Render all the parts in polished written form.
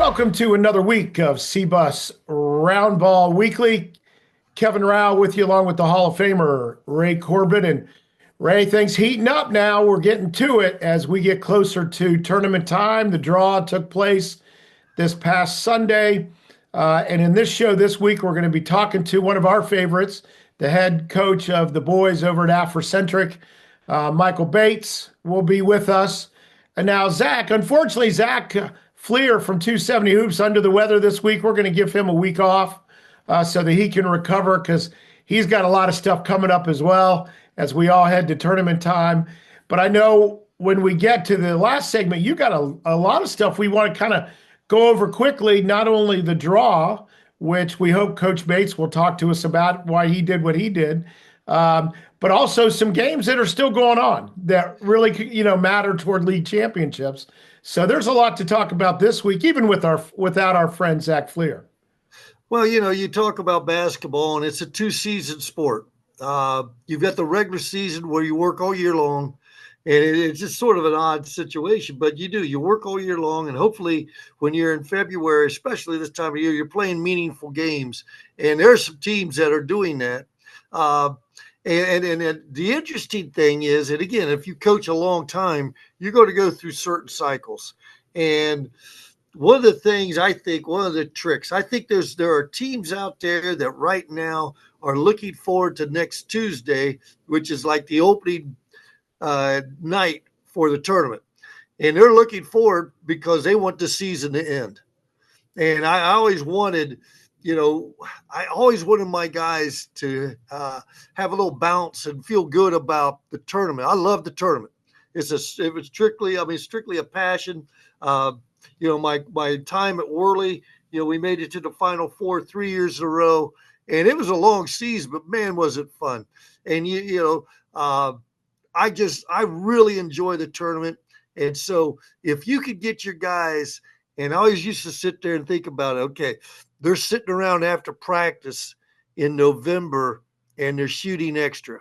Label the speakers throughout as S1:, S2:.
S1: Welcome to another week of CBUS Roundball Weekly. Kevin Rao with you along with the Hall of Famer Ray Corbett. And Ray, things heating up now. We're getting to it as we get closer to tournament time. The draw took place this past Sunday. And in this show this week, we're going to be talking to one of our favorites, the head coach of the boys over at Africentric, Michael Bates, will be with us. And now Zach Fleer from 270 Hoops under the weather this week. We're going to give him a week off so that he can recover because he's got a lot of stuff coming up as well as we all head to tournament time. But I know when we get to the last segment, you got a lot of stuff we want to kind of go over quickly, not only the draw, which we hope Coach Bates will talk to us about why he did what he did, but also some games that are still going on that really, matter toward league championships. So there's a lot to talk about this week, even without our friend Zach Fleer.
S2: Well, you talk about basketball, and it's a two-season sport. You've got the regular season where you work all year long, and it's just sort of an odd situation. But you work all year long, and hopefully when you're in February, especially this time of year, you're playing meaningful games. And there are some teams that are doing that. And the interesting thing is, and again, if you coach a long time, you're going to go through certain cycles. And one of the things one of the tricks, I think there are teams out there that right now are looking forward to next Tuesday, which is like the opening night for the tournament. And they're looking forward because they want the season to end. And I always wanted my guys to have a little bounce and feel good about the tournament. I love the tournament. It was strictly a passion. My time at Worley, we made it to the Final Four 3 years in a row, and it was a long season, but man, was it fun. And I really enjoy the tournament. And so if you could get your guys, and I always used to sit there and think about it, okay, they're sitting around after practice in November and they're shooting extra.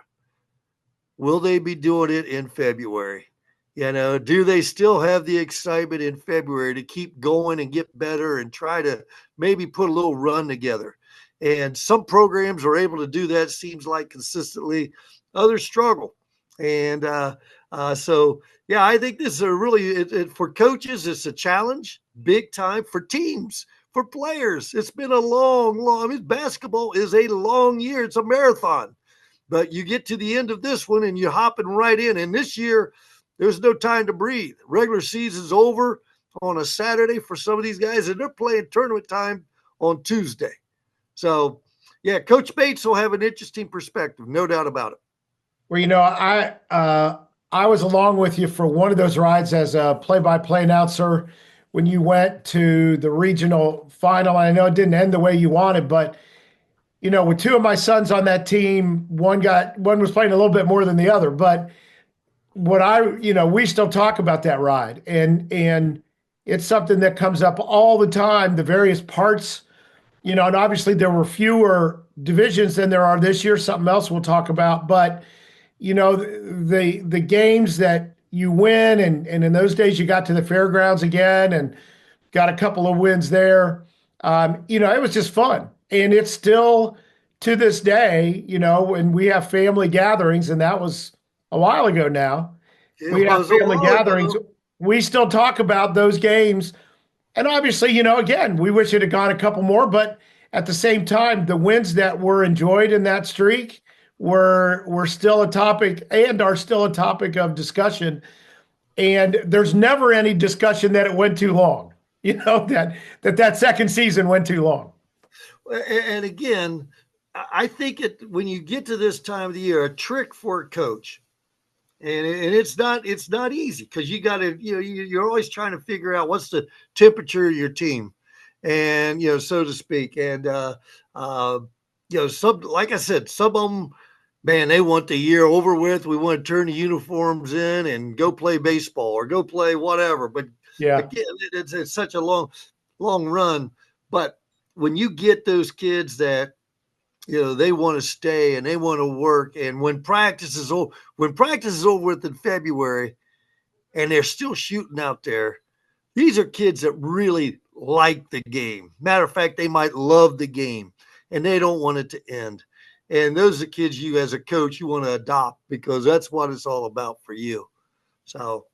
S2: Will they be doing it in February? Do they still have the excitement in February to keep going and get better and try to maybe put a little run together? And some programs are able to do that, seems like consistently. Others struggle. And I think this is for coaches, it's a challenge, big time. For teams, for players, it's been a long, basketball is a long year. It's a marathon. But you get to the end of this one and you're hopping right in. And this year, there's no time to breathe. Regular season's over on a Saturday for some of these guys, and they're playing tournament time on Tuesday. So, yeah, Coach Bates will have an interesting perspective, no doubt about it.
S1: Well, I was along with you for one of those rides as a play-by-play announcer when you went to the regional final. I know it didn't end the way you wanted, but with two of my sons on that team, one was playing a little bit more than the other. But we still talk about that ride, and it's something that comes up all the time. The various parts, and obviously there were fewer divisions than there are this year. Something else we'll talk about, but the games that you win, and in those days you got to the fairgrounds again and got a couple of wins there. It was just fun. And it's still to this day, when we have family gatherings, and that was a while ago now. We have family gatherings. We still talk about those games. And obviously, again, we wish it had gone a couple more, but at the same time, the wins that were enjoyed in that streak were still a topic and are still a topic of discussion. And there's never any discussion that it went too long, that second season went too long.
S2: And again, I think when you get to this time of the year, a trick for a coach, and it's not easy because you got to, you're always trying to figure out what's the temperature of your team, and so to speak. And some, like I said, some of them, man, they want the year over with. We want to turn the uniforms in and go play baseball or go play whatever. But yeah, again, it's such a long run. But when you get those kids that, they want to stay and they want to work, and when practice is over with in February, and they're still shooting out there, these are kids that really like the game. Matter of fact, they might love the game and they don't want it to end. And those are kids you, as a coach, you want to adopt because that's what it's all about for you. So,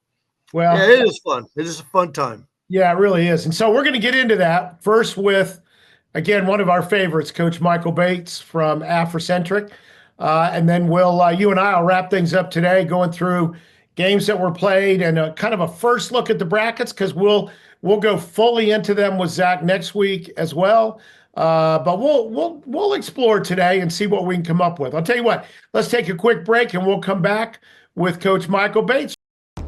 S2: yeah,
S1: Well,
S2: it is fun. It is a fun time.
S1: yeah, it really is. And so we're going to get into that first with, again, one of our favorites, Coach Michael Bates from Africentric. And then you and I will wrap things up today going through games that were played and kind of a first look at the brackets because we'll go fully into them with Zach next week as well. But we'll explore today and see what we can come up with. I'll tell you what, let's take a quick break and we'll come back with Coach Michael Bates.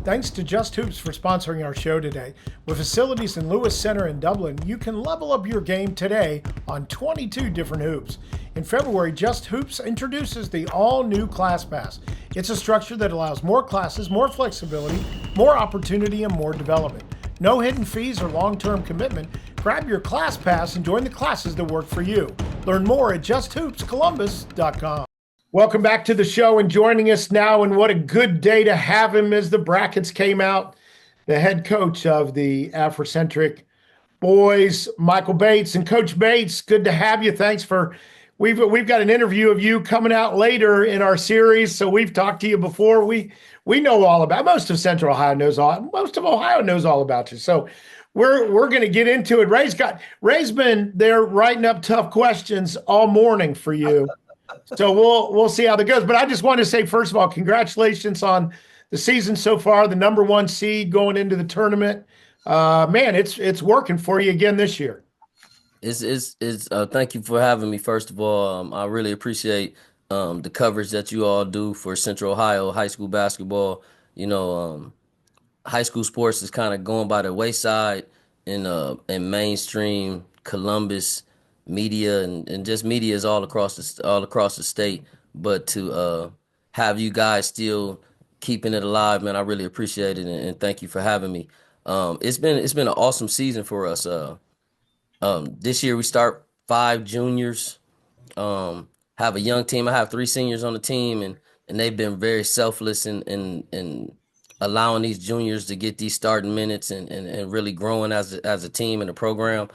S1: Thanks to Just Hoops for sponsoring our show today. With facilities in Lewis Center in Dublin, you can level up your game today on 22 different hoops. In February, Just Hoops introduces the all-new Class Pass. It's a structure that allows more classes, more flexibility, more opportunity, and more development. No hidden fees or long-term commitment. Grab your Class Pass and join the classes that work for you. Learn more at justhoopscolumbus.com. Welcome back to the show, and joining us now, and what a good day to have him as the brackets came out, the head coach of the Africentric boys, Michael Bates. And Coach Bates, good to have you. Thanks for, we've got an interview of you coming out later in our series, so we've talked to you before. We know all about, most of Central Ohio knows most of Ohio knows all about you. So we're going to get into it. Ray's been there writing up tough questions all morning for you. So we'll see how that goes. But I just want to say, first of all, congratulations on the season so far, the number one seed going into the tournament. Man, it's working for you again this year.
S3: Thank you for having me. First of all, I really appreciate the coverage that you all do for Central Ohio high school basketball. You know, high school sports is kind of going by the wayside in mainstream Columbus media and just media is all across the state. But to have you guys still keeping it alive, man, I really appreciate it and thank you for having me. It's been an awesome season for us. This year we start 5 juniors. Have a young team. I have 3 seniors on the team, and they've been very selfless in allowing these juniors to get these starting minutes and really growing as a team and a program.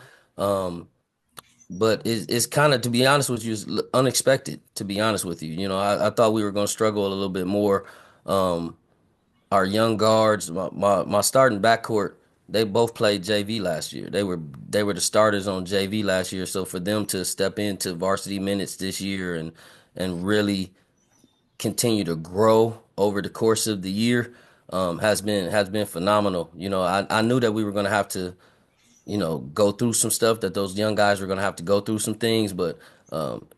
S3: But it's kind of, to be honest with you, it's unexpected, to be honest with you. You know, I thought we were going to struggle a little bit more. Our young guards, my starting backcourt, they both played JV last year. They were the starters on JV last year. So for them to step into varsity minutes this year and really continue to grow over the course of the year has been phenomenal. You know, I knew that we were going to have to, you know, go through some stuff, that those young guys were going to have to go through some things, but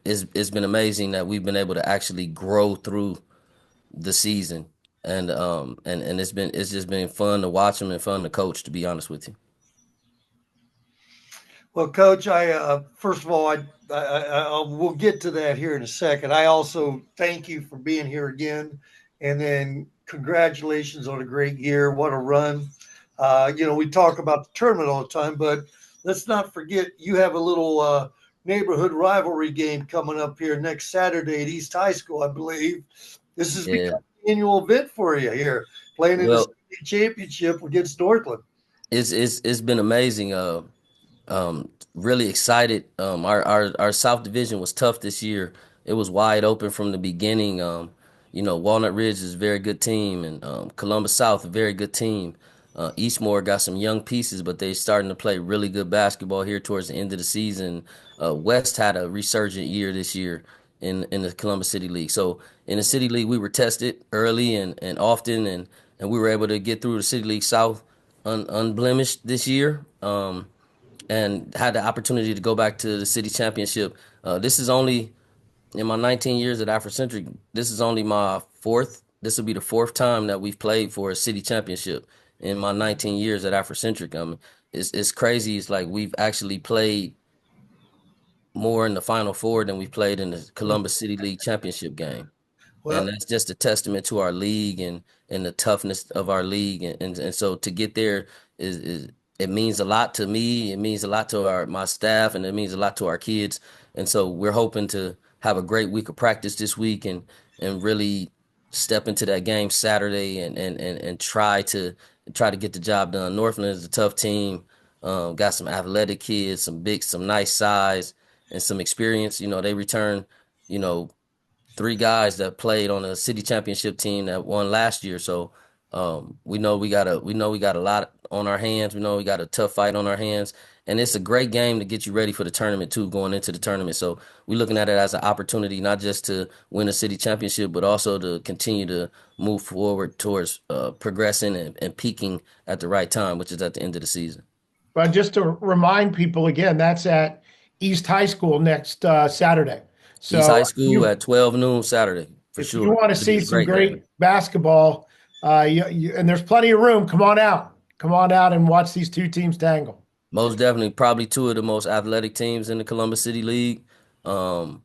S3: it's been amazing that we've been able to actually grow through the season. And it's just been fun to watch them and fun to coach, to be honest with you.
S2: Well, Coach, I first of all, I we'll get to that here in a second. I also thank you for being here again, and then congratulations on a great year. What a run! You know, we talk about the tournament all the time, but let's not forget you have a little neighborhood rivalry game coming up here next Saturday at East High School, I believe. This is becoming an annual event for you here, playing in the state championship against Northland.
S3: It's been amazing. Really excited. Our South Division was tough this year. It was wide open from the beginning. You know, Walnut Ridge is a very good team, and Columbus South a very good team. Eastmore got some young pieces, but they're starting to play really good basketball here towards the end of the season. West had a resurgent year this year in the Columbus City League. So in the City League, we were tested early and often, and we were able to get through the City League South unblemished this year. And had the opportunity to go back to the city championship. This is only, in my 19 years at Africentric, this is only my fourth. This will be the fourth time that we've played for a city championship in my 19 years at Africentric. I mean, it's crazy. It's like we've actually played more in the Final Four than we played in the Columbus City League championship game. Well, and that's just a testament to our league and the toughness of our league. And so to get there is it means a lot to me. It means a lot to my staff, and it means a lot to our kids. And so we're hoping to have a great week of practice this week and really step into that game Saturday and try to get the job done. Northland is a tough team. got some athletic kids, some nice size and some experience. You know, they return, you know, three guys that played on a city championship team that won last year. So we know we got a lot on our hands. We know we got a tough fight on our hands, and it's a great game to get you ready for the tournament too, going into the tournament. So we're looking at it as an opportunity not just to win a city championship, but also to continue to move forward towards progressing and peaking at the right time, which is at the end of the season.
S1: But just to remind people again, that's at East High School next Saturday.
S3: East
S1: So
S3: High School at 12 noon Saturday for
S1: if you
S3: sure.
S1: want to
S3: It'll be
S1: see
S3: a
S1: some
S3: great game.
S1: great basketball, and there's plenty of room, come on out. Come on out and watch these two teams tangle.
S3: Most definitely, probably two of the most athletic teams in the Columbus City League. Um,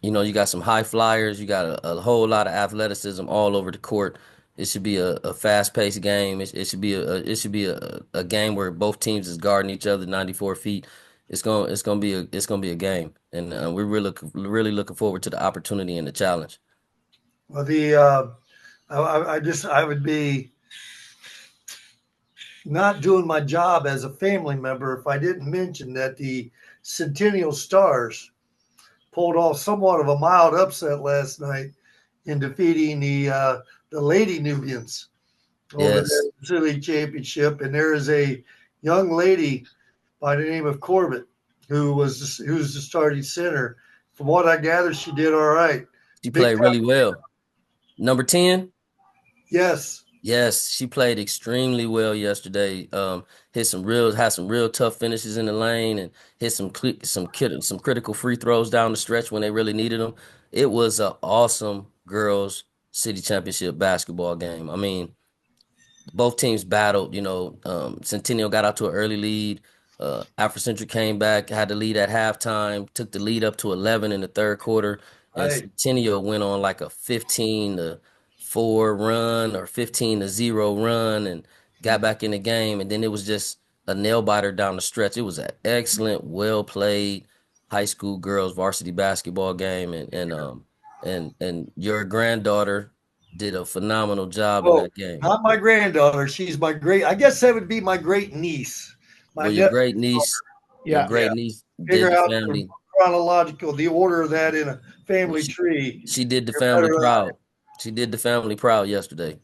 S3: you know, you got some high flyers, you got a whole lot of athleticism all over the court. It should be a fast-paced game. It should be a game where both teams is guarding each other 94 feet. It's gonna be a game, and we're really looking forward to the opportunity and the challenge.
S2: Well, I would be not doing my job as a family member if I didn't mention that the Centennial Stars pulled off somewhat of a mild upset last night in defeating the Lady Nubians over there
S3: Yes,
S2: in the City League Championship. And there is a young lady by the name of Corbett who's the starting center. From what I gather, she did all right.
S3: she
S2: Big
S3: played
S2: time,
S3: really well. Number 10.
S2: yes.
S3: Yes, she played extremely well yesterday. Had some real tough finishes in the lane, and hit some critical free throws down the stretch when they really needed them. It was an awesome girls' city championship basketball game. I mean, both teams battled. You know, Centennial got out to an early lead. Africentric came back, had the lead at halftime, took the lead up to 11 in the third quarter, and
S2: Right.
S3: Centennial went on like a 15-4 run or 15-0 run and got back in the game. And then it was just a nail biter down the stretch. It was an excellent, well played high school girls varsity basketball game, and your granddaughter did a phenomenal job in
S2: Oh,
S3: that game.
S2: not my granddaughter. She's my great. I guess that would be my great niece. My
S3: Well,
S2: nephew.
S3: your
S1: Yeah.
S2: Yeah.
S3: great niece did
S2: Figure
S3: the
S2: out the
S3: family.
S2: chronological, the order of that in a
S3: Well,
S2: family tree.
S3: she did the
S2: You're
S3: family
S2: better than I
S3: proud. She did the family proud yesterday.
S2: am.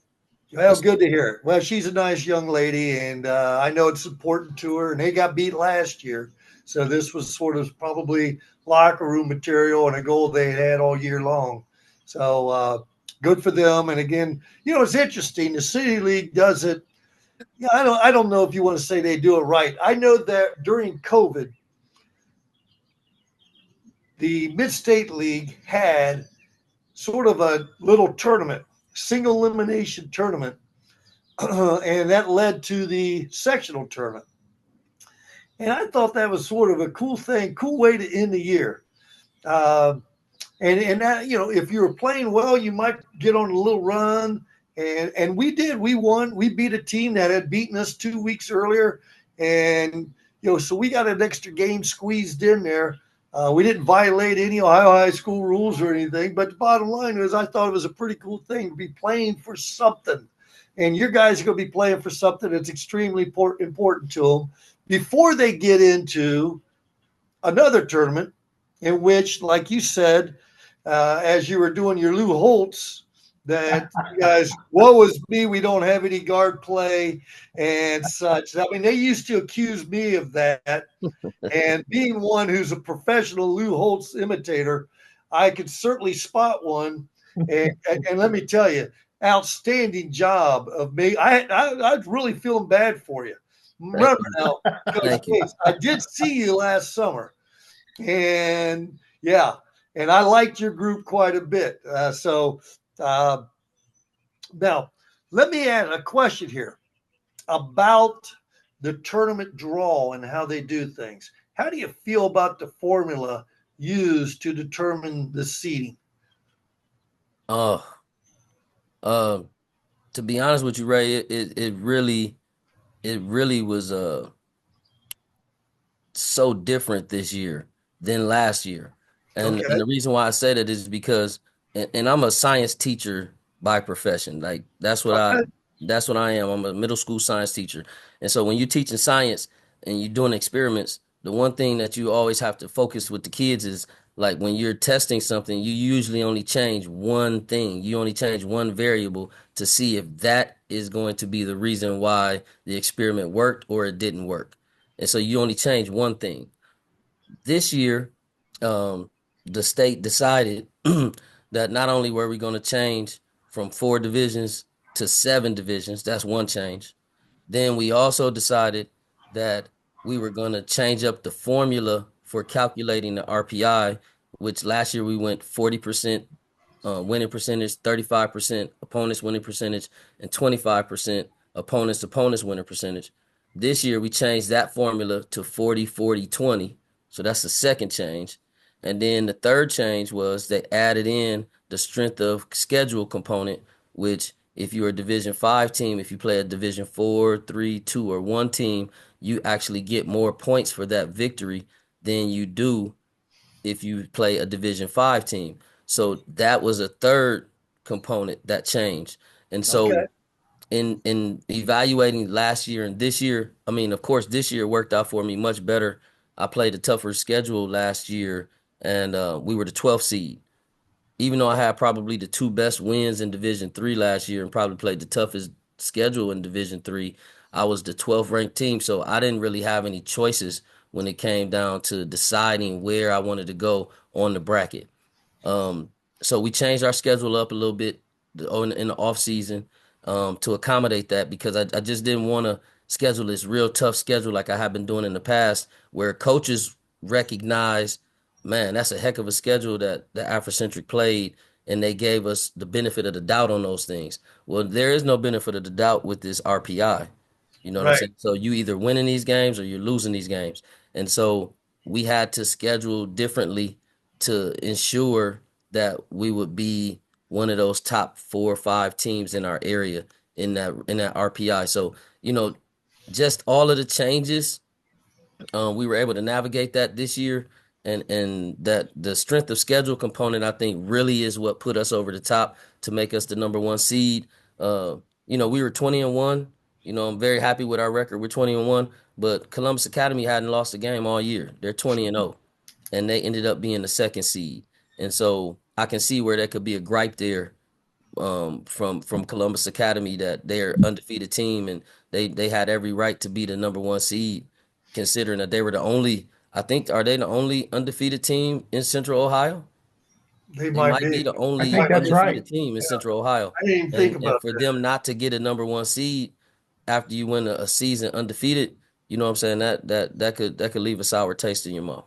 S2: Well,
S3: It's-
S2: good to hear it. Well, she's a nice young lady, and I know it's important to her. And they got beat last year, so this was sort of probably locker room material and a goal they had all year long. So good for them. And again, it's interesting. The City League does it. Yeah, I don't know if you want to say they do it right. I know that during COVID, the Mid-State League had sort of a little tournament, single elimination tournament, and that led to the sectional tournament. And I thought that was sort of a cool thing, cool way to end the year. Uh, and that, if you were playing well, you might get on a little run. And we did. We won. We beat a team that had beaten us 2 weeks earlier, and so we got an extra game squeezed in there. We didn't violate any Ohio high school rules or anything, but the bottom line is I thought it was a pretty cool thing to be playing for something. And your guys are going to be playing for something that's extremely important to them before they get into another tournament in which, like you said, as you were doing your Lou Holtz, that you guys, woe is me, we don't have any guard play and such. I mean, they used to accuse me of that. And being one who's a professional Lou Holtz imitator, I could certainly spot one. And let me tell you, outstanding job of me. I was really feeling bad for you.
S3: Thank
S2: Remember
S3: you.
S2: now, Coach
S3: Thank you.
S2: Bates, I did see you last summer. And yeah, and I liked your group quite a bit. Uh, Now, let me add a question here about the tournament draw and how they do things. How do you feel about the formula used to determine the seeding?
S3: Oh, um, to be honest with you, Ray, it really was so different this year than last year. And
S2: Okay.
S3: the reason why I say that is because and I'm a science teacher by profession. Like
S2: Okay.
S3: that's what I am. I'm a middle school science teacher. And so when you're teaching science, and you're doing experiments, the one thing that you always have to focus with the kids is like when you're testing something, you usually only change one thing. You only change one variable to see if that is going to be the reason why the experiment worked or it didn't work. And so you only change one thing. This year, the state decided that not only were we going to change from 4 divisions to 7 divisions, that's one change. Then we also decided that we were going to change up the formula for calculating the RPI, which last year we went 40% winning percentage, 35% opponents winning percentage, and 25% opponents winning percentage. This year we changed that formula to 40, 40, 20. So that's the second change. And then the third change was they added in the strength of schedule component, which if you're a Division 5 team, if you play a Division 4, 3, 2, or 1 team, you actually get more points for that victory than you do if you play a Division 5 team. So that was a third component that changed. And
S2: Okay.
S3: so in evaluating last year and this year, I mean, of course, this year worked out for me much better. I played a tougher schedule last year, and we were the 12th seed. Even though I had probably the 2 best wins in Division 3 last year and probably played the toughest schedule in Division 3, I was the 12th ranked team. So I didn't really have any choices when it came down to deciding where I wanted to go on the bracket. Um, so we changed our schedule up a little bit in the off season to accommodate that because I just didn't want to schedule this real tough schedule like I have been doing in the past, where coaches recognize, man, that's a heck of a schedule that the Africentric played, and they gave us the benefit of the doubt on those things. Well, there is no benefit of the doubt with this RPI. You know what I'm
S2: Right.
S3: saying? So you either winning these games or you're losing these games. And so we had to schedule differently to ensure that we would be one of those top 4 or 5 teams in our area in that RPI. So, just all of the changes, we were able to navigate that this year, and that the strength of schedule component, I think, really is what put us over the top to make us the number 1 seed. Uh, we were 20-1. I'm very happy with our record. We're 20-1, but Columbus Academy hadn't lost a game all year. They're 20-0, and they ended up being the 2nd seed. And so I can see where there could be a gripe there from Columbus Academy that they're undefeated team and they had every right to be the number 1 seed, considering that they were the only. I think are they the only undefeated team in Central Ohio?
S2: They
S3: They
S2: might
S3: might
S2: be.
S3: be the
S1: I
S3: only
S1: think
S2: Might
S1: that's
S2: be.
S1: right.
S3: undefeated team in Central Ohio,
S2: I didn't even think
S3: and
S2: about
S3: for
S2: that.
S3: them not to get a number 1 seed after you win a season undefeated, you know what I'm saying, that could leave a sour taste in your mouth.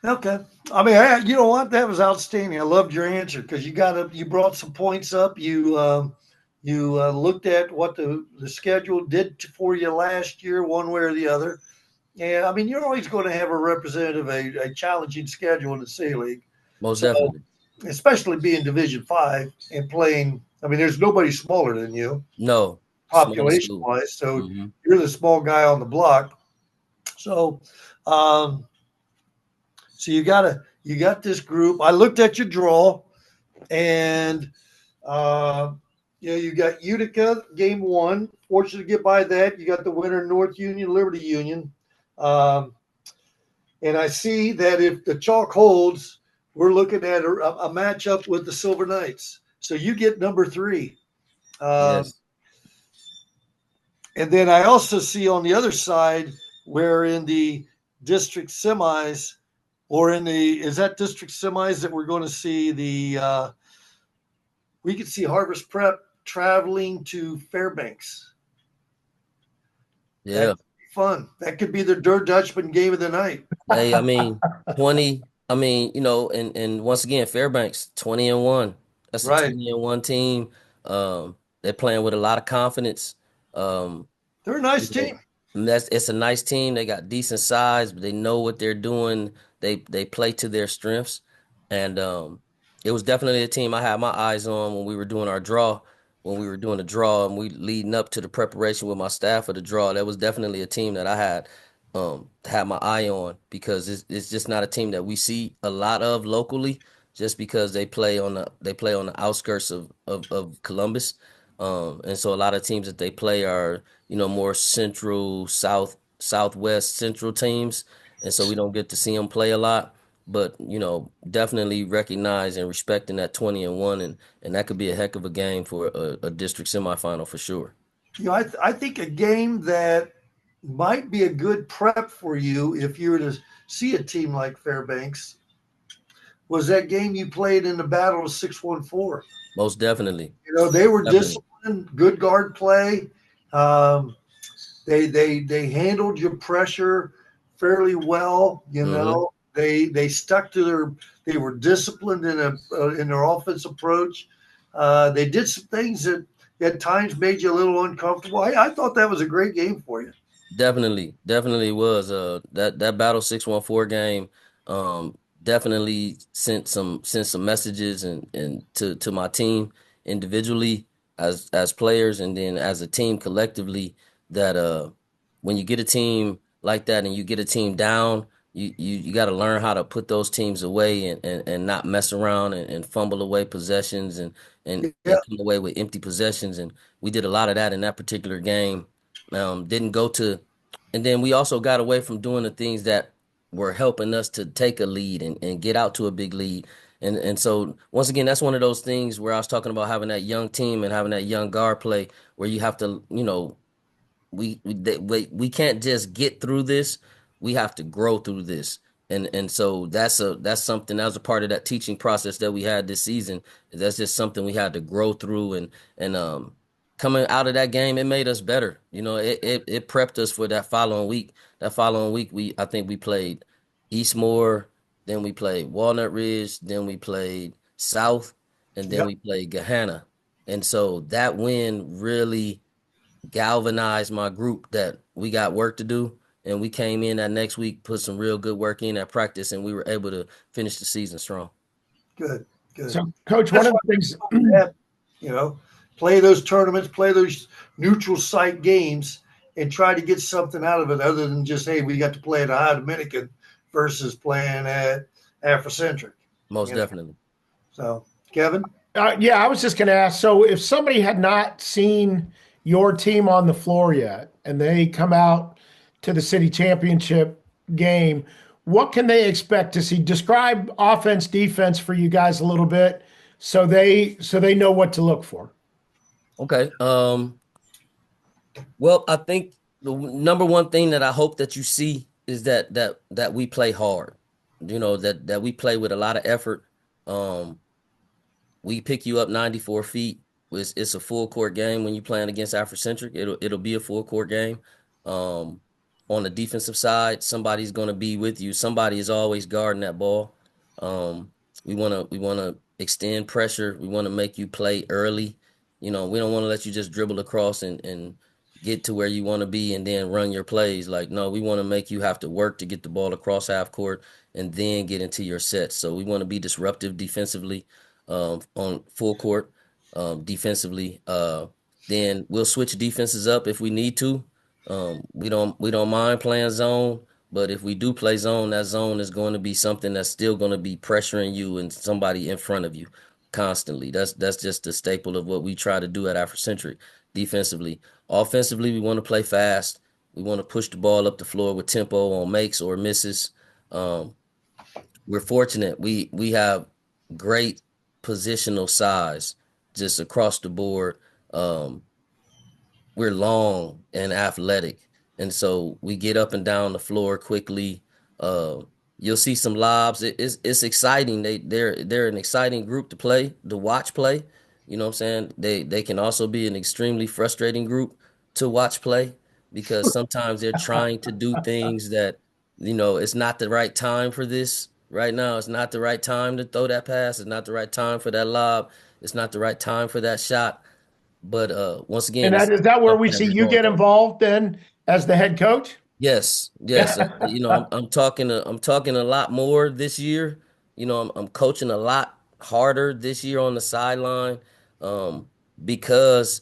S2: Okay. I mean, you know what? That was outstanding. I loved your answer because you brought some points up. You looked at what the schedule did for you last year, one way or the other. Yeah, I mean, you're always going to have a representative, a challenging schedule in the C League.
S3: Most
S2: So,
S3: definitely.
S2: especially being Division 5 and playing, I mean, there's nobody smaller than you,
S3: No, small
S2: population
S3: school.
S2: wise. So
S3: Hmm.
S2: you're the small guy on the block. So, um, so you got this group. I looked at your draw, and uh, you got Utica game one. Fortunate to get by that. You got the winner North Union, Liberty Union. Um, and I see that if the chalk holds, we're looking at a matchup with the Silver Knights. So you get number 3. Um,
S3: Yes.
S2: and then I also see on the other side where in the district semis, or is that district semis that we're going to see we could see Harvest Prep traveling to Fairbanks. That's
S3: Yeah.
S2: fun. That could be the Der Dutchman game of the night.
S3: Hey, I mean, 20, I mean, and once again, Fairbanks, 20-1. That's a
S2: Right.
S3: 20-1 team. They're playing with a lot of confidence. Um,
S2: They're a nice
S3: you know,
S2: team.
S3: and it's a nice team. They got decent size, but they know what they're doing. They play to their strengths. And it was definitely a team I had my eyes on when we were doing our draw, when we were doing the draw and we leading up to the preparation with my staff for the draw. That was definitely a team that I had my eye on because it's just not a team that we see a lot of locally, just because they play on the outskirts of Columbus. And so a lot of teams that they play are, more central, south Southwest Central teams, and so we don't get to see them play a lot. But definitely recognize and respecting that 20-1, and that could be a heck of a game for a district semifinal for sure.
S2: I think a game that might be a good prep for you if you were to see a team like Fairbanks was that game you played in the Battle of 614.
S3: Most definitely.
S2: They were
S3: Definitely.
S2: disciplined, good guard play. Um, they handled your pressure fairly well.
S3: Hmm.
S2: They stuck to they were disciplined in their offense approach. They did some things that at times made you a little uncomfortable. I thought that was a great game for you.
S3: Definitely was that Battle 614 game definitely sent some messages and to my team individually as players, and then as a team collectively, that when you get a team like that and you get a team down, you got to learn how to put those teams away and not mess around and fumble away possessions
S2: Yeah,
S3: and come away with empty possessions. And we did a lot of that in that particular game. Didn't go to And then we also got away from doing the things that were helping us to take a lead and get out to a big lead. And so once again, that's one of those things where I was talking about having that young team and having that young guard play where you have to, we can't just get through this. We have to grow through this. And so that's something that was a part of that teaching process that we had this season. That's just something we had to grow through, and coming out of that game, it made us better. It prepped us for that following week. That following week, I think we played Eastmore, then we played Walnut Ridge, then we played South, and then
S2: yeah.
S3: we played Gahanna. And so that win really galvanized my group that we got work to do. And we came in that next week, put some real good work in at practice, and we were able to finish the season strong.
S2: Good, good.
S1: So, Coach, one
S2: That's
S1: of
S2: why
S1: the things,
S2: have, you know, play those tournaments, play those neutral site games, and try to get something out of it other than just, hey, we got to play at Ohio Dominican versus playing at Africentric.
S3: Most
S2: You know,
S3: definitely.
S2: so Kevin,
S1: yeah, I was just going to ask. So, if somebody had not seen your team on the floor yet, and they come out to the city championship game, what can they expect to see? Describe offense, defense for you guys a little bit, so they know what to look for.
S3: Okay. Well, I think the number one thing that I hope that you see is that we play hard. That we play with a lot of effort. Um, we pick you up 94 feet. It's a full court game when you're playing against Africentric. It'll be a full court game. Um, on the defensive side, somebody's going to be with you. Somebody is always guarding that ball. Um, we wanna extend pressure. We want to make you play early. We don't want to let you just dribble across and get to where you want to be and then run your plays. Like, no, we want to make you have to work to get the ball across half court and then get into your sets. So we want to be disruptive defensively, on full court, defensively. Then we'll switch defenses up if we need to. We don't mind playing zone, but if we do play zone, that zone is going to be something that's still going to be pressuring you and somebody in front of you constantly. That's just the staple of what we try to do at Afrocentric defensively. Offensively, we want to play fast. We want to push the ball up the floor with tempo on makes or misses. Um, we're fortunate. We have great positional size just across the board. Um, we're long and athletic, and so we get up and down the floor quickly. Uh, you'll see some lobs. It's exciting. They're an exciting group to watch play. You know what I'm saying? They can also be an extremely frustrating group to watch play because sometimes they're trying to do things that it's not the right time for this right now. It's not the right time to throw that pass. It's not the right time for that lob. It's not the right time for that shot. But once
S1: And
S3: again,
S1: that
S3: it's
S1: is that where we
S3: something that
S1: see
S3: we're
S1: you
S3: going
S1: get
S3: through.
S1: involved then as the head coach?
S3: Yes, yes. I'm talking a lot more this year. I'm coaching a lot harder this year on the sideline, um, because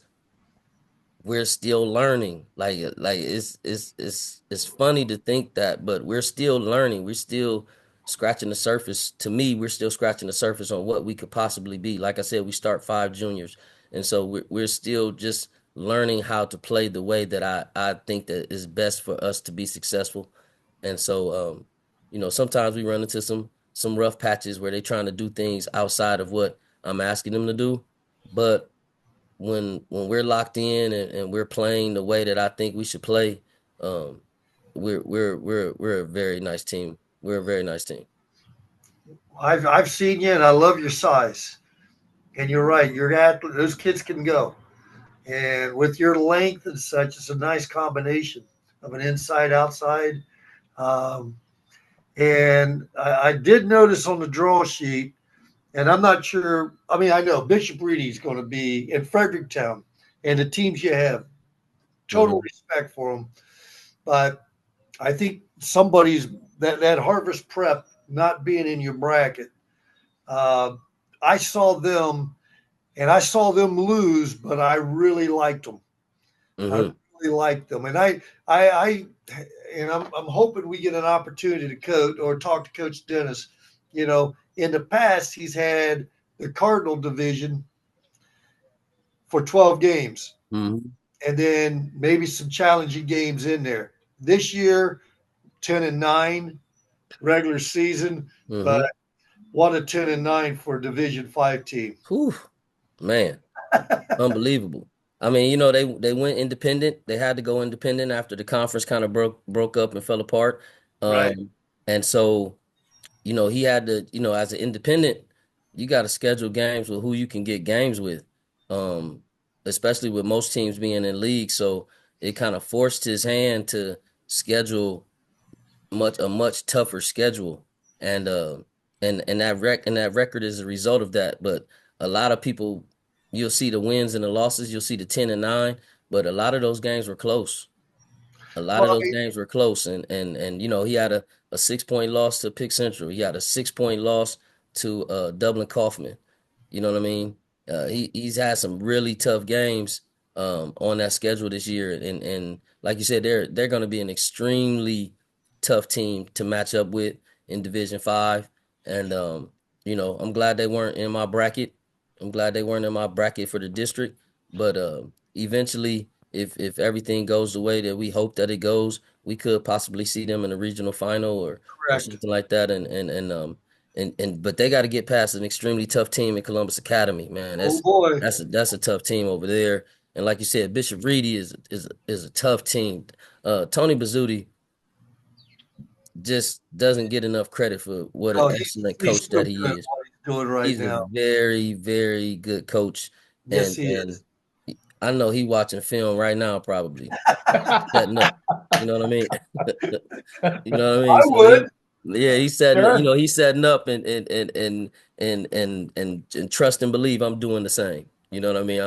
S3: we're still learning. Like it's funny to think that, but we're still learning. We're still scratching the surface. To me, we're still scratching the surface on what we could possibly be. Like I said, we start five juniors, and so we're still just learning how to play the way that I think that is best for us to be successful. And so, sometimes we run into some rough patches where they're trying to do things outside of what I'm asking them to do. But when we're locked in and we're playing the way that I think we should play, um, we're a very nice team. We're a very nice team.
S2: I've seen you, and I love your size. And you're right. Your athlete, those kids can go. And with your length and such, it's a nice combination of an inside outside. Um, and I did notice on the draw sheet, and I'm not sure. I mean, I know Bishop Reedy is going to be in Fredericktown, and the teams you have, total
S3: Hmm.
S2: respect for them. But I think somebody's that Harvest Prep not being in your bracket. Uh, I saw them, and I saw them lose, but I really liked them. I
S3: Hmm.
S2: really liked them, and I and I'm hoping we get an opportunity to coach or talk to Coach Dennis. You know, in the past, he's had the Cardinal division for 12 games,
S3: Hmm.
S2: and then maybe some challenging games in there. This year, 10-9 regular season, but
S3: Hmm.
S2: what a 10-9 for a Division 5 team.
S3: Whew, man, unbelievable. I mean, they went independent. They had to go independent after the conference kind of broke up and fell apart.
S2: Right.
S3: And so, he had to, as an independent, you got to schedule games with who you can get games with, um, especially with most teams being in league. So it kind of forced his hand to schedule a much tougher schedule, and that record is a result of that. But a lot of people, you'll see the wins and the losses, you'll see the 10-9, but a lot of those games were close. A lot of
S2: Well, I
S3: those
S2: mean,
S3: games were close, and he had a 6 point loss to Pick Central. He had a 6 point loss to Dublin Kaufman. You know what I mean? He's had some really tough games on that schedule this year, and like you said, they're going to be an extremely tough team to match up with in Division 5. And I'm glad they weren't in my bracket. I'm glad they weren't in my bracket for the district, but eventually, if everything goes the way that we hope that it goes, we could possibly see them in the regional final or
S2: correct.
S3: something like that. And but they got to get past an extremely tough team in Columbus Academy, man.
S2: Oh
S3: That's
S2: boy.
S3: that's a that's a tough team over there. And like you said, Bishop Reedy is a tough team. Tony Bazzuti just doesn't get enough credit for what an
S2: Oh,
S3: excellent
S2: he's
S3: coach
S2: so
S3: that
S2: good
S3: he
S2: at
S3: is.
S2: what he's doing right
S3: He's a
S2: now.
S3: very, very good coach,
S2: Yes,
S3: and
S2: he is.
S3: I know he watching film right now, probably setting up. You know what I mean? You know what I mean?
S2: I
S3: So
S2: would.
S3: yeah, he's setting,
S1: Sure.
S3: he's setting up and trust and believe I'm doing the same. You know what I mean?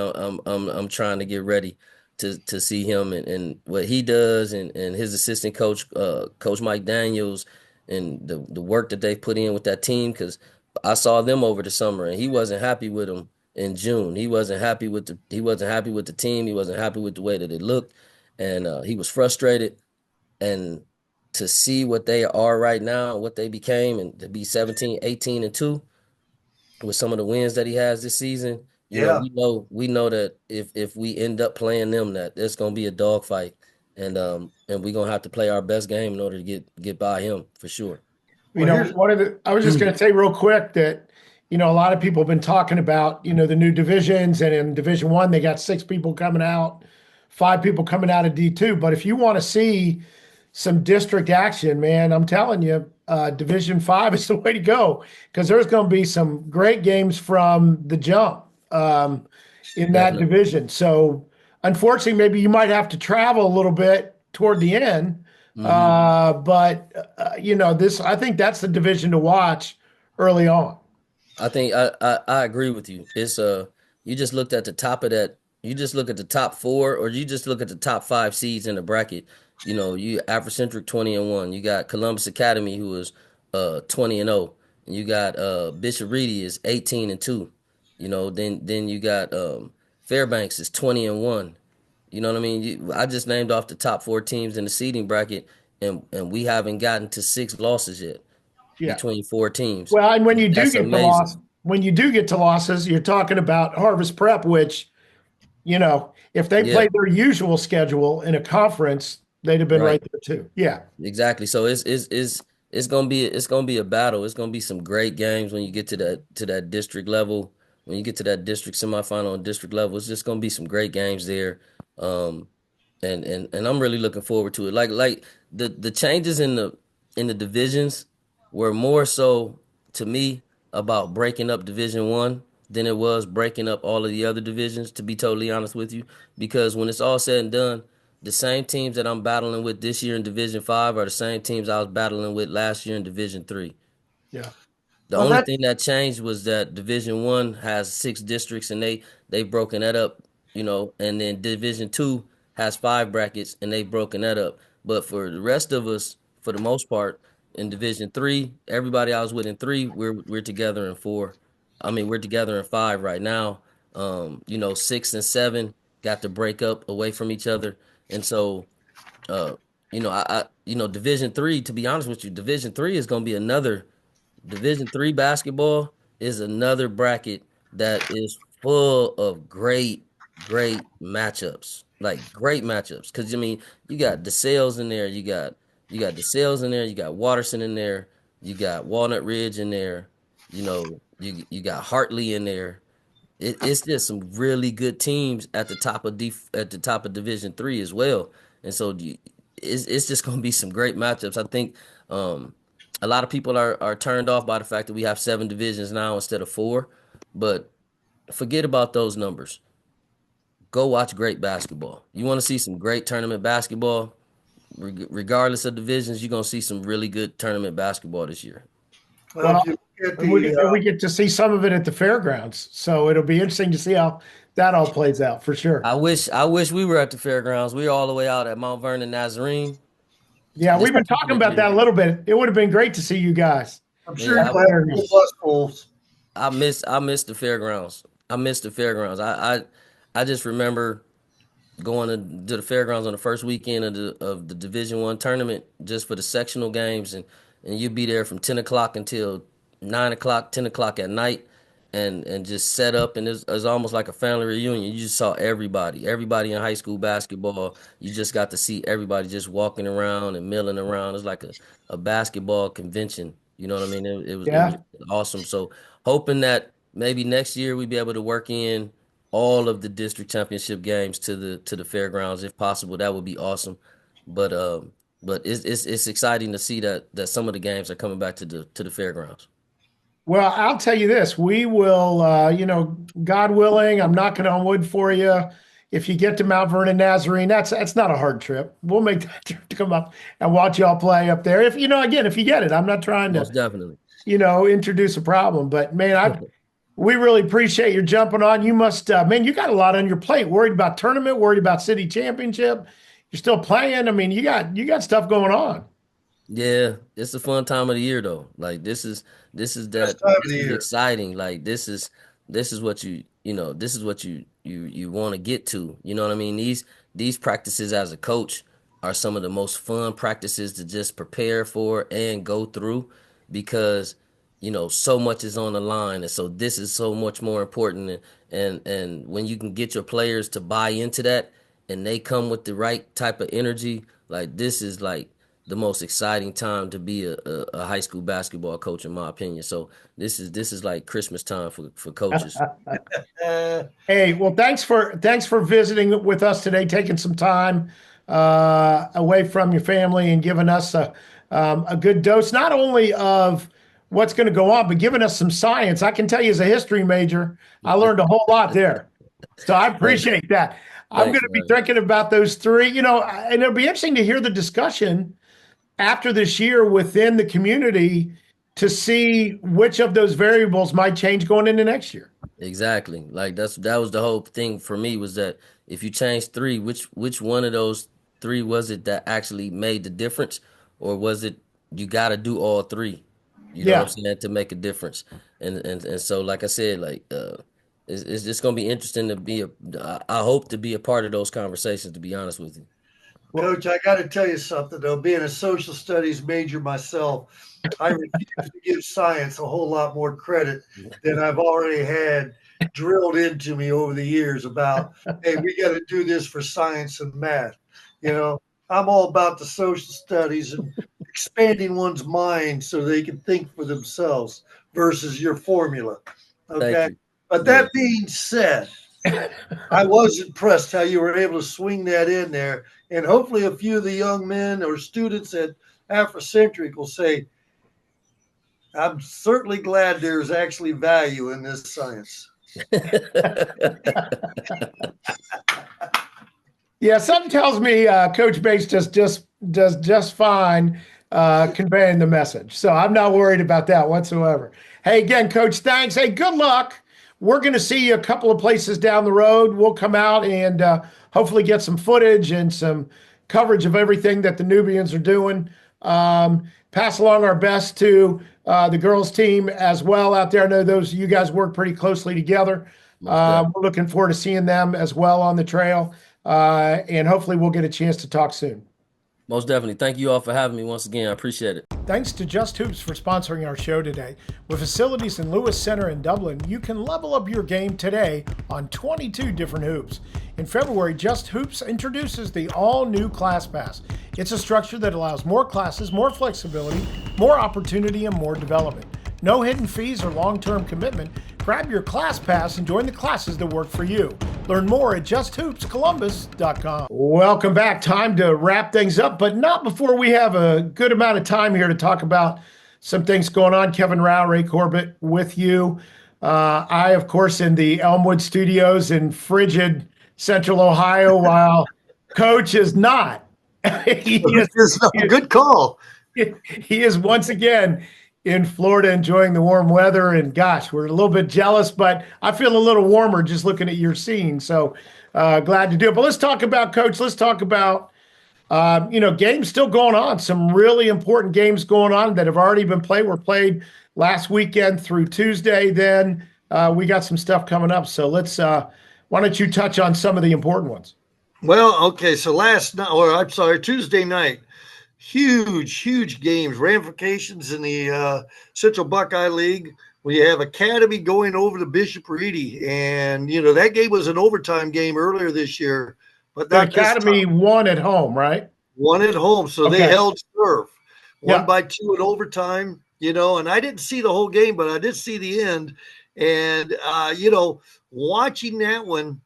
S3: I'm trying to get ready to see him and what he does and his assistant coach, Coach Mike Daniels, and the work that they put in with that team. Because I saw them over the summer and he wasn't happy with them in June. He wasn't happy with the team. He wasn't happy with the way that it looked, and he was frustrated. And to see what they are right now, what they became, and to be 17, 18-2 with some of the wins that he has this season,
S2: Yeah.
S3: we know that if we end up playing them, that it's gonna be a dogfight, and we're gonna have to play our best game in order to get by him for sure.
S1: You
S2: Well,
S1: know,
S2: here's
S1: one of the, I was just going to say real quick that, a lot of people have been talking about, the new divisions, and in Division 1, they got 6 people coming out, 5 people coming out of D2. But if you want to see some district action, man, I'm telling you, Division 5 is the way to go because there's going to be some great games from the jump in that
S3: Definitely.
S1: division. So, unfortunately, maybe you might have to travel a little bit toward the end.
S3: Hmm.
S1: This, I think that's the division to watch early on.
S3: I think I agree with you. It's you just looked at the top of that. You just look at the top four, or you just look at the top five seeds in the bracket. You Africentric 20-1. You got Columbus Academy who is 20-0. And you got Bishop Reedy is 18-2. Then you got Fairbanks is 20-1. You know what I mean? I just named off the top four teams in the seeding bracket, and we haven't gotten to 6 losses yet
S1: Yeah.
S3: between 4 teams.
S1: Well, and when you do
S3: That's
S1: get to loss,
S3: amazing.
S1: when you do get to losses, you're talking about Harvest Prep, which You know, if they
S3: Yeah,
S1: played their usual schedule in a conference, they'd have been right
S3: right.
S1: there too. Yeah.
S3: Exactly. So it's gonna be a battle. It's gonna be some great games when you get to that district level. When you get to that district semifinal and district level, it's just gonna be some great games there. Um, and I'm really looking forward to it. Like the changes in the divisions were more so to me about breaking up Division One than it was breaking up all of the other divisions. To be totally honest with you, because when it's all said and done, the same teams that I'm battling with this year in Division Five are the same teams I was battling with last year in Division Three.
S1: Yeah.
S3: The
S2: Well,
S3: only
S2: that
S3: thing that changed was that Division One has 6 districts and they've broken that up, and then Division Two has 5 brackets and they've broken that up. But for the rest of us, for the most part, in Division Three, everybody I was with in three, we're together in four. I mean, we're together in five right now. 6 and 7 got to break up away from each other, and so uh, Division Three. To be honest with you, Division Three is going to be another. Division Three basketball is another bracket that is full of great matchups. Like great matchups. Cause I mean, you got DeSales in there, you got DeSales in there, you got Watterson in there, you got Walnut Ridge in there, you got Hartley in there. It's just some really good teams at the top of Division Three as well, and so it's just going to be some great matchups. I think a lot of people are turned off by the fact that we have 7 divisions now instead of 4, but forget about those numbers. Go watch great basketball. You want to see some great tournament basketball, regardless of divisions. You're going to see some really good tournament basketball this year.
S2: well, if
S1: Well,
S2: you look at
S1: and we,
S2: the
S1: and we get to see some of it at the fairgrounds. So it'll be interesting to see how that all plays out for sure.
S3: I wish we were at the fairgrounds. We were all the way out at Mount Vernon Nazarene
S1: Yeah,
S3: this
S1: we've been talking
S3: particular
S1: about
S3: year.
S1: that a little bit. It would have been great to see you guys
S2: I'm sure
S3: Yeah,
S1: at
S2: you'll
S1: the
S2: have full
S1: fairgrounds.
S2: bus fulls.
S3: I miss the fairgrounds. I miss the fairgrounds. I just remember going to the fairgrounds on the first weekend of the Division One tournament just for the sectional games, and you'd be there from 10 o'clock until 9 o'clock, 10 o'clock at night, and just set up, and it was almost like a family reunion. You just saw everybody in high school basketball. You just got to see everybody just walking around and milling around. It's like a basketball convention. You know what I mean? It was
S1: Yeah.
S3: awesome. So hoping that maybe next year we'd be able to work in all of the district championship games to the fairgrounds if possible. That would be awesome. But it's exciting to see that some of the games are coming back to the fairgrounds.
S1: Well, I'll tell you this, we will, God willing, I'm knocking on wood for you. If you get to Mount Vernon Nazarene, that's not a hard trip. We'll make that trip to come up and watch y'all play up there. If again, if you get it, I'm not trying to,
S3: Most definitely.
S1: introduce a problem, but man, we really appreciate your jumping on. You must, man, you got a lot on your plate. Worried about tournament, worried about city championship. You're still playing. I mean, you got stuff going on.
S3: Yeah, it's a fun time of the year though. Like
S2: Best time of
S3: this
S2: the
S3: is
S2: year.
S3: exciting. Like this is what this is what you want to get to. You know what I mean? These practices as a coach are some of the most fun practices to just prepare for and go through because so much is on the line, and so this is so much more important. And when you can get your players to buy into that, and they come with the right type of energy, like this is like the most exciting time to be a high school basketball coach, in my opinion. So this is like Christmas time for coaches.
S2: Uh,
S1: Hey, well, thanks for visiting with us today, taking some time away from your family and giving us a good dose, not only of what's going to go on, but giving us some science. I can tell you, as a history major, I learned a whole lot there. So I
S3: Thanks,
S1: appreciate that. I'm going
S3: thanks,
S1: to be
S3: man.
S1: thinking about those three, and it'll be interesting to hear the discussion after this year within the community to see which of those variables might change going into next year.
S3: Exactly. Like that was the whole thing for me was that if you change three, which one of those three was it that actually made the difference, or was it you got to do all three? You know what I'm
S1: Yeah.
S3: saying to make a difference. And so like I said, like it's just gonna be interesting to be I hope to be a part of those conversations. To be honest with you.
S1: Well,
S2: Coach, I got to tell you something though. Being a social studies major myself, I refuse to give science a whole lot more credit than I've already had drilled into me over the years about, hey, we got to do this for science and math. I'm all about the social studies and expanding one's mind so they can think for themselves versus your formula.
S3: Thank
S2: Okay.
S3: you.
S2: But
S3: Yeah.
S2: that being said, I was impressed how you were able to swing that in there. And hopefully a few of the young men or students at Africentric will say, I'm certainly glad there's actually value in this science.
S1: Yeah, something tells me Coach Bates just does just fine conveying the message. So I'm not worried about that whatsoever. Hey, again, Coach, thanks. Hey, good luck. We're going to see you a couple of places down the road. We'll come out and hopefully get some footage and some coverage of everything that the Nubians are doing. Pass along our best to the girls team as well out there. I know you guys work pretty closely together. We're looking forward to seeing them as well on the trail. And hopefully we'll get a chance to talk soon.
S3: Most definitely. Thank you all for having me once again. I appreciate it.
S1: Thanks to Just Hoops for sponsoring our show today. With facilities in Lewis Center in Dublin, you can level up your game today on 22 different hoops. In February, Just Hoops introduces the all-new Class Pass. It's a structure that allows more classes, more flexibility, more opportunity, and more development. No hidden fees or long-term commitment. Grab your Class Pass and join the classes that work for you. Learn more at justhoopscolumbus.com. Welcome back. Time to wrap things up, but not before we have a good amount of time here to talk about some things going on. Kevin Rao, Ray Corbett with you. I, of course, in the Elmwood Studios in frigid Central Ohio, while Coach is not.
S2: Good call.
S1: He is once again in Florida enjoying the warm weather. And gosh, we're a little bit jealous, but I feel a little warmer just looking at your scene. So glad to do it. But let's talk about, Coach. Let's talk about, games still going on. Some really important games going on that have already been played. Were played last weekend through Tuesday. Then we got some stuff coming up. So why don't you touch on some of the important ones?
S2: Well, okay. So Tuesday night, huge games, ramifications in the Central Buckeye League. We have Academy going over to Bishop Reedy, and that game was an overtime game earlier this year. But
S1: the Academy won at home, right?
S2: Won at home, so
S1: okay.
S2: They held serve. Won by 2 in overtime. And I didn't see the whole game, but I did see the end. And watching that one.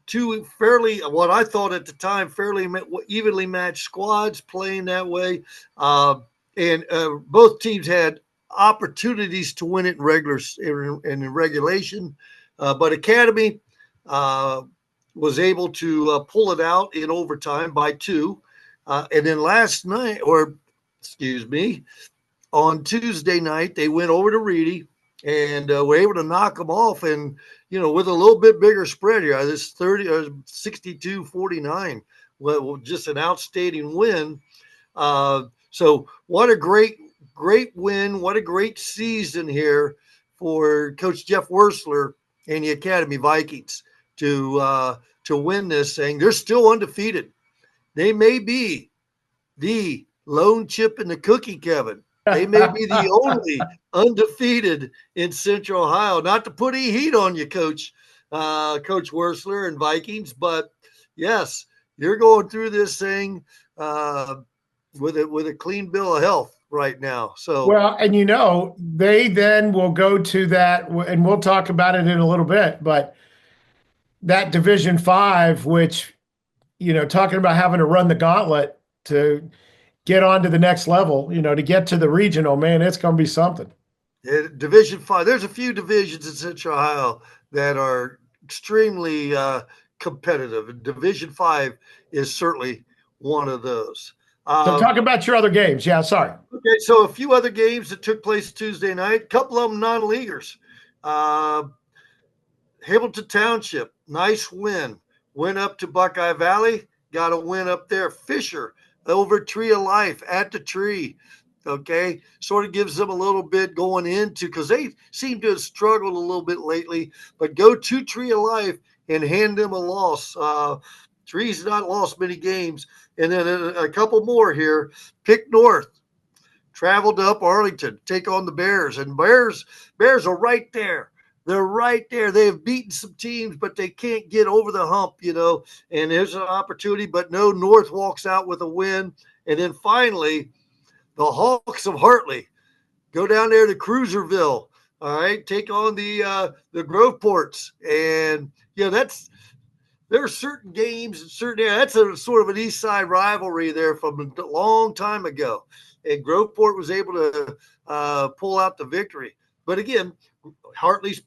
S2: Two fairly, what I thought at the time, fairly evenly matched squads playing that way. And both teams had opportunities to win it in regulation. But Academy was able to pull it out in overtime by 2. And then on Tuesday night, they went over to Reedy and were able to knock them off. And with a little bit bigger spread here, this 62-49, well, just an outstanding win. So what a great win. What a great season here for Coach Jeff Wursler and the Academy Vikings to win this thing. They're still undefeated. They may be the lone chip in the cookie, Kevin. They may be the only undefeated in Central Ohio. Not to put any heat on you, Coach Wursler and Vikings, but yes, you're going through this thing with a clean bill of health right now. So
S1: well, and they then will go to that, and we'll talk about it in a little bit. But that Division 5, which talking about having to run the gauntlet to get on to the next level, to get to the regional, man, it's going to be something.
S2: Division 5, there's a few divisions in Central Ohio that are extremely competitive. And Division 5 is certainly one of those.
S1: So talk about your other games. Yeah, sorry.
S2: Okay, so a few other games that took place Tuesday night, a couple of them non-leaguers. Hamilton Township, nice win. Went up to Buckeye Valley, got a win up there. Fisher over Tree of Life at the Tree. Okay, sort of gives them a little bit going into, because they seem to have struggled a little bit lately, but go to Tree of Life and hand them a loss. Tree's not lost many games. And then a couple more here. Pick North traveled up Arlington, take on the Bears, and Bears are right there They're right there. They have beaten some teams, but they can't get over the hump, and there's an opportunity, but no, North walks out with a win. And then finally, the Hawks of Hartley go down there to Cruiserville, all right, take on the Groveports. And, there are certain games and certain areas. That's a sort of an East Side rivalry there from a long time ago. And Groveport was able to pull out the victory. But again, Hartley's,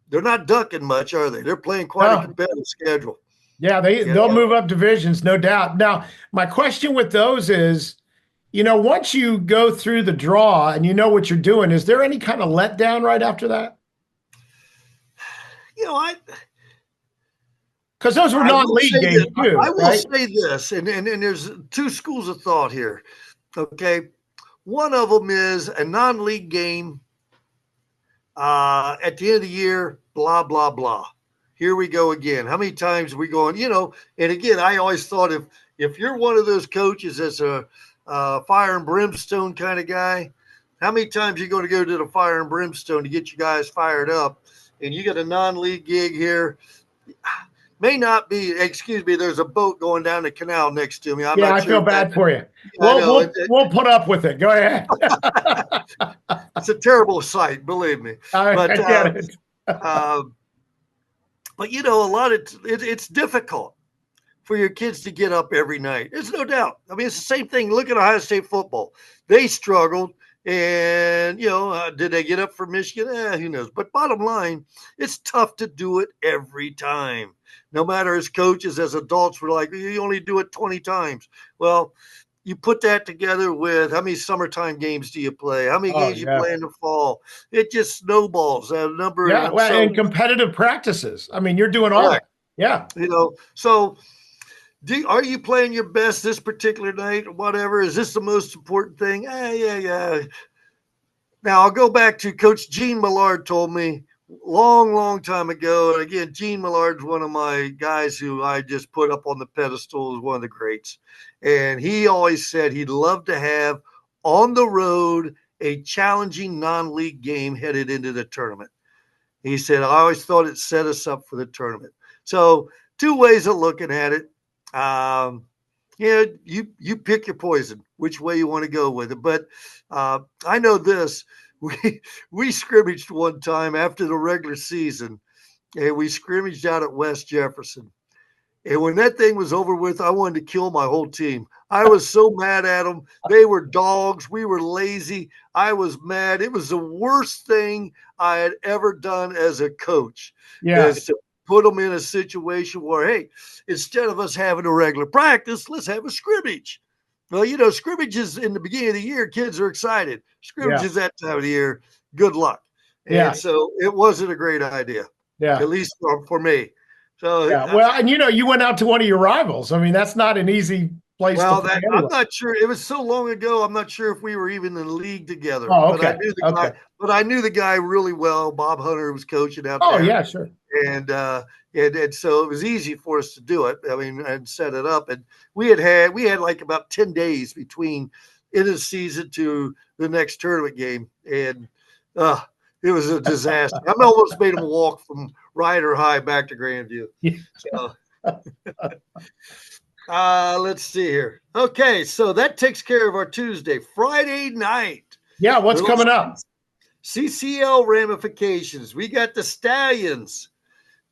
S2: they're not ducking much, are they? They're playing quite a competitive schedule.
S1: Yeah, they'll move up divisions, no doubt. Now, my question with those is, once you go through the draw and you know what you're doing, is there any kind of letdown right after that? Because those were non-league games too.
S2: I will say this, and there's two schools of thought here. Okay, one of them is a non-league game at the end of the year, blah blah blah. Here we go again. How many times are we going? And again, I always thought if you're one of those coaches that's a fire and brimstone kind of guy, how many times are you going to go to the fire and brimstone to get you guys fired up? And you got a non-league gig here. May not be, excuse me, there's a boat going down the canal next to me.
S1: I feel bad for you. We'll put up with it. Go ahead.
S2: It's a terrible sight, believe me.
S1: I get it.
S2: But, a lot of it's difficult for your kids to get up every night. There's no doubt. I mean, it's the same thing. Look at Ohio State football. They struggled. And, did they get up for Michigan? Who knows? But bottom line, it's tough to do it every time. No matter as coaches, as adults, we're like, you only do it 20 times. Well, you put that together with how many summertime games do you play? How many games you play in the fall? It just snowballs that number.
S1: Yeah, and competitive practices. I mean, you're doing all that. Yeah.
S2: So are you playing your best this particular night or whatever? Is this the most important thing? Yeah. Now, I'll go back to Coach Gene Millard told me long time ago. And again, Gene Millard's one of my guys who I just put up on the pedestal as one of the greats. And he always said he'd love to have on the road a challenging non-league game headed into the tournament. He said, I always thought it set us up for the tournament. So 2 ways of looking at it. You pick your poison, which way you want to go with it. But I know this. We scrimmaged one time after the regular season, and we scrimmaged out at West Jefferson. And when that thing was over with, I wanted to kill my whole team. I was so mad at them. They were dogs. We were lazy. I was mad. It was the worst thing I had ever done as a coach.
S1: Yeah.
S2: Is to put them in a situation where, hey, instead of us having a regular practice, let's have a scrimmage. Well, scrimmages in the beginning of the year, kids are excited. Scrimmages that time of the year, good luck. And so it wasn't a great idea.
S1: Yeah.
S2: At least for me. So
S1: well, and you went out to one of your rivals. I mean, that's not an easy place to play.
S2: I'm not sure. It was so long ago. I'm not sure if we were even in the league together.
S1: Oh, okay.
S2: But I knew the guy really well. Bob Hunter was coaching out
S1: there.
S2: Oh,
S1: yeah, sure.
S2: And so it was easy for us to do it. I mean, and set it up. And we had like about 10 days between end of the season to the next tournament game. And it was a disaster. I almost made him walk from Rider High back to Grandview. So, let's see here. Okay, so that takes care of our Tuesday. Friday night.
S1: Yeah, what's coming up?
S2: CCL ramifications. We got the Stallions.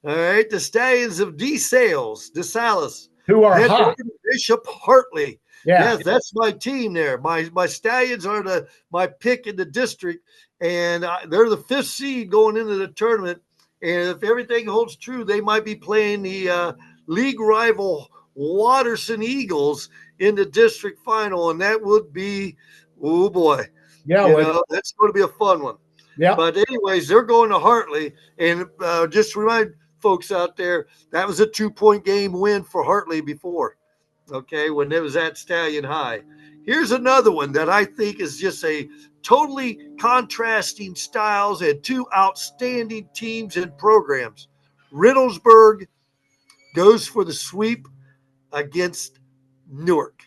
S2: All right, the Stallions of DeSales,
S1: who are hot.
S2: Bishop Hartley.
S1: Yeah.
S2: Yes, that's my team there. My Stallions are my pick in the district, and they're the 5th seed going into the tournament. And if everything holds true, they might be playing the league rival Watterson Eagles in the district final, and that would be, oh boy, that's going to be a fun one.
S1: Yeah.
S2: But anyways, they're going to Hartley, and just remind folks out there that was a 2-point game win for Hartley before. Okay, when it was at Stallion High. Here's another one that I think is just a totally contrasting styles and 2 outstanding teams and programs. Reynoldsburg goes for the sweep against Newark.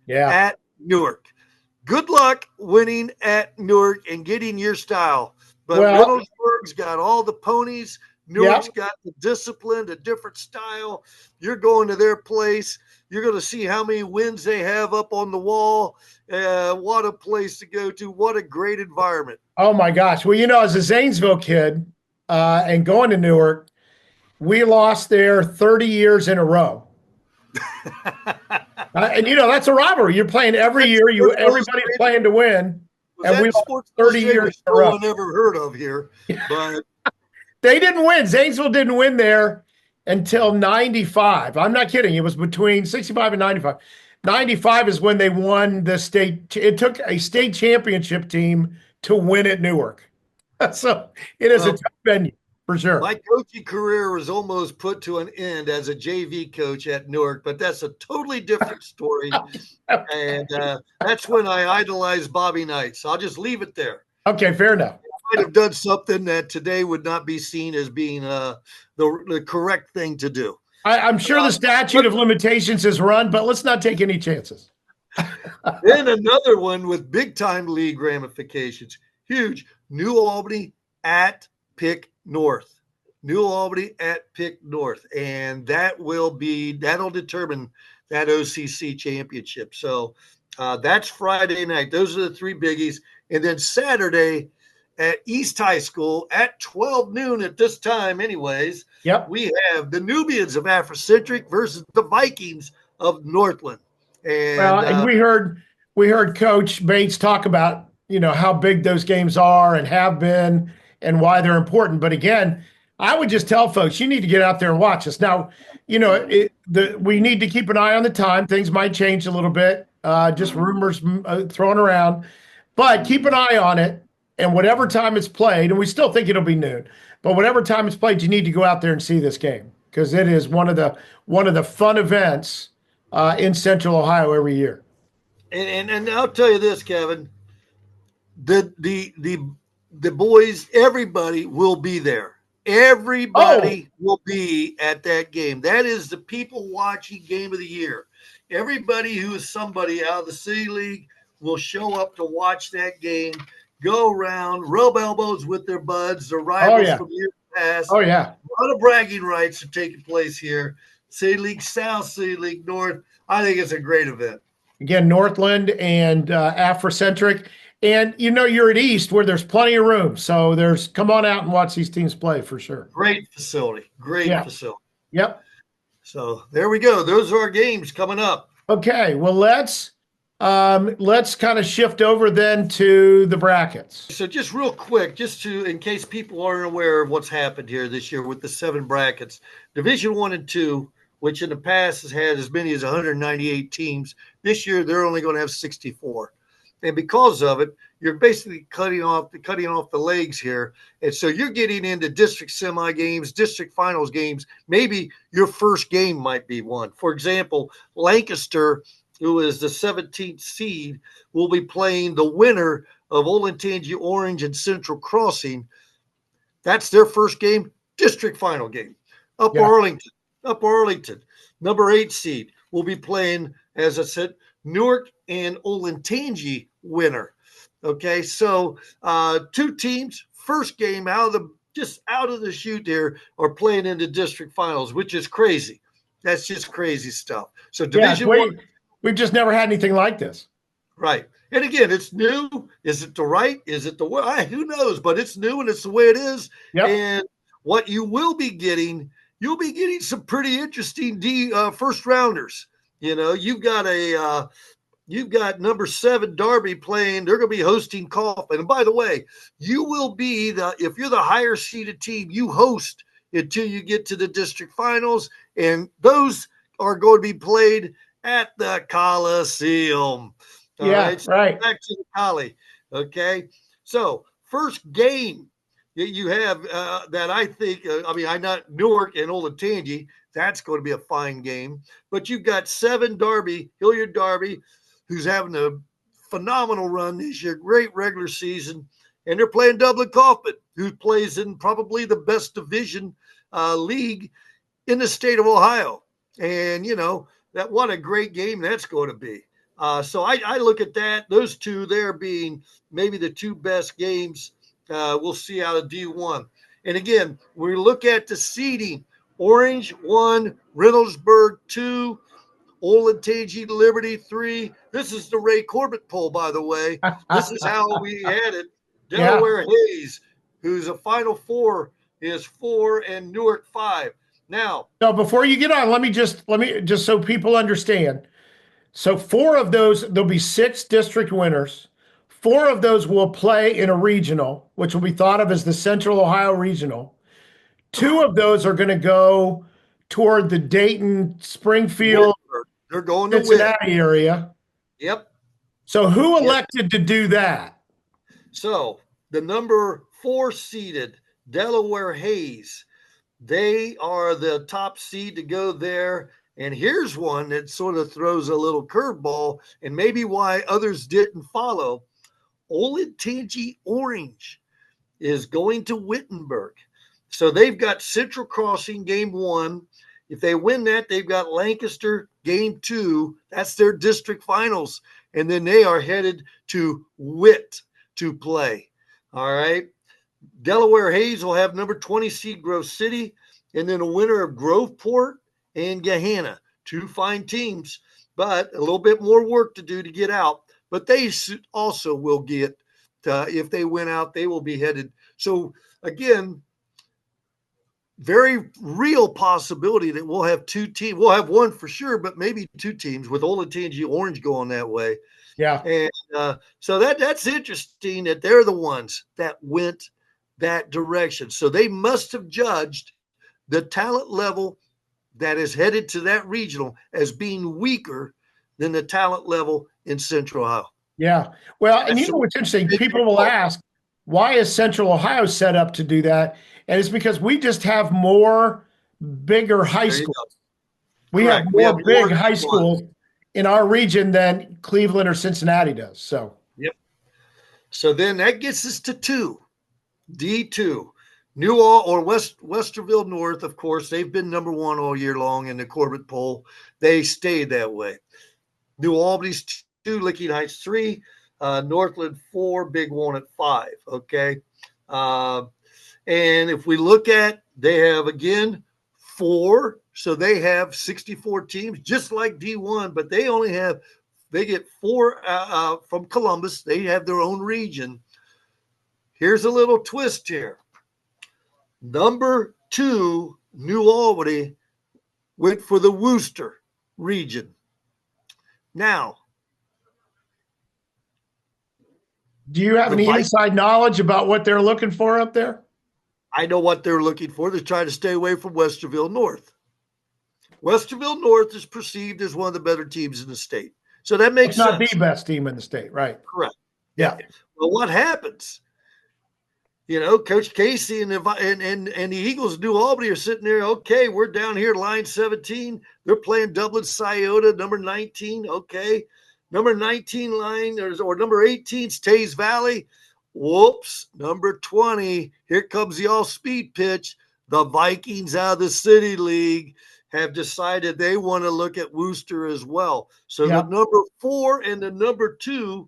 S1: Yeah.
S2: At Newark. Good luck winning at Newark and getting your style. But
S1: Well,
S2: Reynoldsburg's got all the ponies.
S1: yeah.
S2: Newark's got the discipline, a different style. You're going to their place. You're going to see how many wins they have up on the wall. What a place to go to. What a great environment.
S1: Oh my gosh. Well, as a Zanesville kid and going to Newark, we lost there 30 years in a row. And that's a rivalry. You're playing every year. Everybody's playing to win.
S2: Was
S1: And we
S2: that
S1: lost
S2: Sports
S1: 30 years
S2: Illustrated
S1: in a row.
S2: I never heard of here, but
S1: They didn't win. Zanesville didn't win there until 95. I'm not kidding. It was between 65 and 95. 95 is when they won the state. It took a state championship team to win at Newark. So it is a tough venue for sure.
S2: My coaching career was almost put to an end as a JV coach at Newark, but that's a totally different story. And that's when I idolized Bobby Knight. So I'll just leave it there.
S1: Okay, fair enough.
S2: I might have done something that today would not be seen as being the correct thing to do.
S1: I'm sure the statute of limitations is run, but let's not take any chances.
S2: Then another one with big-time league ramifications. Huge. New Albany at Pick North. New Albany at Pick North. And that'll determine that OCC championship. So that's Friday night. Those are the three biggies. And then Saturday at East High School at 12 noon at this time anyways.
S1: Yep.
S2: We have the Nubians of Africentric versus the Vikings of Northland.
S1: And we heard Coach Bates talk about, how big those games are and have been and why they're important. But again, I would just tell folks, you need to get out there and watch us. Now, we need to keep an eye on the time. Things might change a little bit, just rumors thrown around. But keep an eye on it. And whatever time it's played, and we still think it'll be noon, but whatever time it's played, you need to go out there and see this game because it is one of the fun events in Central Ohio every year.
S2: And I'll tell you this, Kevin, the boys, everybody will be there. Everybody will be at that game. That is the people watching game of the year. Everybody who is somebody out of the City League will show up to watch that game. Go around, rub elbows with their buds, their rivals from years past.
S1: Oh, yeah.
S2: A lot of bragging rights are taking place here. City League South, City League North. I think it's a great event.
S1: Again, Northland and Africentric. And, you're at East where there's plenty of room. So come on out and watch these teams play for sure.
S2: Great facility. Great facility.
S1: Yep.
S2: So there we go. Those are our games coming up.
S1: Okay. Well, let's kind of shift over then to the brackets.
S2: So just real quick, in case people aren't aware of what's happened here this year with the 7 brackets, Division 1 and 2, which in the past has had as many as 198 teams. This year, they're only going to have 64. And because of it, you're basically cutting off the legs here. And so you're getting into district semi games, district finals games. Maybe your first game might be one. For example, Lancaster, who is the 17th seed, will be playing the winner of Olentangy Orange and Central Crossing. That's their first game, district final game. Upper Arlington, number 8 seed, will be playing, as I said, Newark and Olentangy winner. Okay, so 2 teams, first game out of the chute here, are playing in the district finals, which is crazy. That's just crazy stuff. So Division 1.
S1: We've just never had anything like this.
S2: Right. And again, it's new. Is it the right? Is it the way? Who knows? But it's new and it's the way it is.
S1: Yep.
S2: And what you will be getting, you'll be getting some pretty interesting first rounders. You've got number 7 Derby playing. They're going to be hosting Kaufman. And by the way, you will be if you're the higher seeded team, you host until you get to the district finals. And those are going to be played at the Coliseum. All right. So
S1: right.
S2: Back to the Collie. Okay. So first game that you have that I think, I'm not Newark and Olentangy. That's going to be a fine game. But you've got 7 Derby, Hilliard Derby, who's having a phenomenal run this year, great regular season. And they're playing Dublin Kaufman, who plays in probably the best division league in the state of Ohio. And, what a great game that's going to be. So I look at that, those two there being maybe the 2 best games we'll see out of D1. And again, we look at the seeding. Orange 1, Reynoldsburg 2, Olentangy Liberty 3. This is the Ray Corbett poll, by the way. This is how we had it. Delaware Hayes, who's a Final Four, is 4, and Newark 5. Now,
S1: so before you get on, let me just so people understand. So 4 of those, there'll be 6 district winners. 4 of those will play in a regional, which will be thought of as the Central Ohio Regional. 2 of those are going to go toward the Dayton, Springfield,
S2: they're going to
S1: Cincinnati area.
S2: Yep.
S1: So who elected to do that?
S2: So the number 4 seeded Delaware Hayes, they are the top seed to go there. And here's one that sort of throws a little curveball, and maybe why others didn't follow. Olentangy Orange is going to Wittenberg. So they've got Central Crossing game 1. If they win that, they've got Lancaster game 2. That's their district finals. And then they are headed to Witt to play. All right. Delaware Hayes will have number 20 seed Grove City, and then a winner of Groveport and Gahanna. 2 fine teams, but a little bit more work to do to get out. But they also will get, if they win out, they will be headed. So again, very real possibility that we'll have 2 teams. We'll have 1 for sure, but maybe 2 teams with Olentangy Orange going that way.
S1: Yeah.
S2: And so that's interesting that they're the ones that went that direction. So they must have judged the talent level that is headed to that regional as being weaker than the talent level in Central Ohio.
S1: Yeah. Well, and you know what's interesting? People will ask, why is Central Ohio set up to do that? And it's because we just have more bigger high schools. We have more big high schools in our region than Cleveland or Cincinnati does. So,
S2: yep. So then that gets us to 2, D2. New or Westerville North, of course, they've been number 1 all year long in the Corbett poll. They stayed that way. New Albany's 2, Licking Heights 3, Northland 4, Big One at 5. Okay. And if we look at, they have again 4, so they have 64 teams, just like D1, but they get 4 from Columbus. They have their own region. Here's a little twist here. Number 2, New Albany, went for the Worcester region. Now,
S1: do you have any inside knowledge about what they're looking for up there?
S2: I know what they're looking for. They're trying to stay away from Westerville North. Westerville North is perceived as one of the better teams in the state. So that makes sense.
S1: It's not the best team in the state, right?
S2: Correct.
S1: Yeah.
S2: Well, what happens? You know, Coach Casey and the Eagles of New Albany are sitting there. Okay, we're down here, line 17. They're playing Dublin Scioto, number 19. Okay, number 19 line or number 18 Tays Valley. Whoops, number 20. Here comes the all-speed pitch. The Vikings out of the City League have decided they want to look at Worcester as well. So the number 4 and the number 2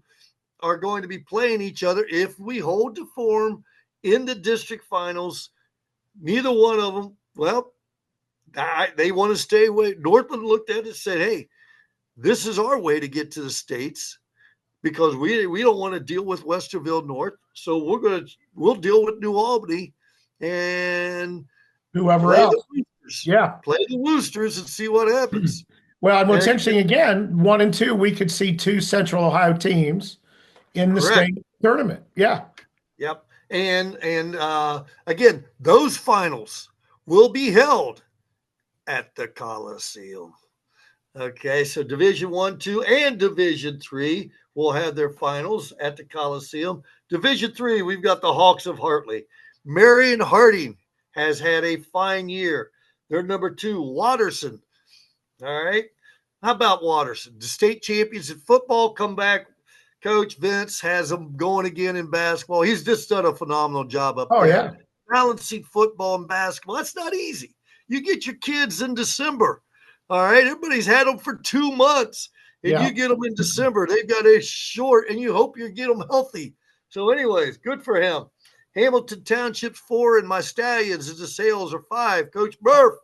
S2: are going to be playing each other if we hold to form in the district finals. Neither one of them, well, they want to stay away. Northland looked at it and said, hey, this is our way to get to the States because we don't want to deal with Westerville North. So we'll deal with New Albany and
S1: whoever else.
S2: Play the Woosters and see what happens.
S1: Well, and what's interesting, again, 1 and 2, we could see 2 Central Ohio teams in the state tournament. Yeah.
S2: Yep. And again, those finals will be held at the Coliseum. Okay, so Division 1, 2, and Division 3 will have their finals at the Coliseum. Division 3, we've got the Hawks of Hartley. Marion Harding has had a fine year. They're number 2, Watterson. All right. How about Watterson? The state champions in football come back. Coach Vince has them going again in basketball. He's just done a phenomenal job up there.
S1: Yeah.
S2: Balancing football and basketball. That's not easy. You get your kids in December. All right. Everybody's had them for 2 months. And you get them in December. They've got a short, and you hope you get them healthy. So anyways, good for him. Hamilton Township's 4, and my Stallions as the Sales are 5. Coach Murph,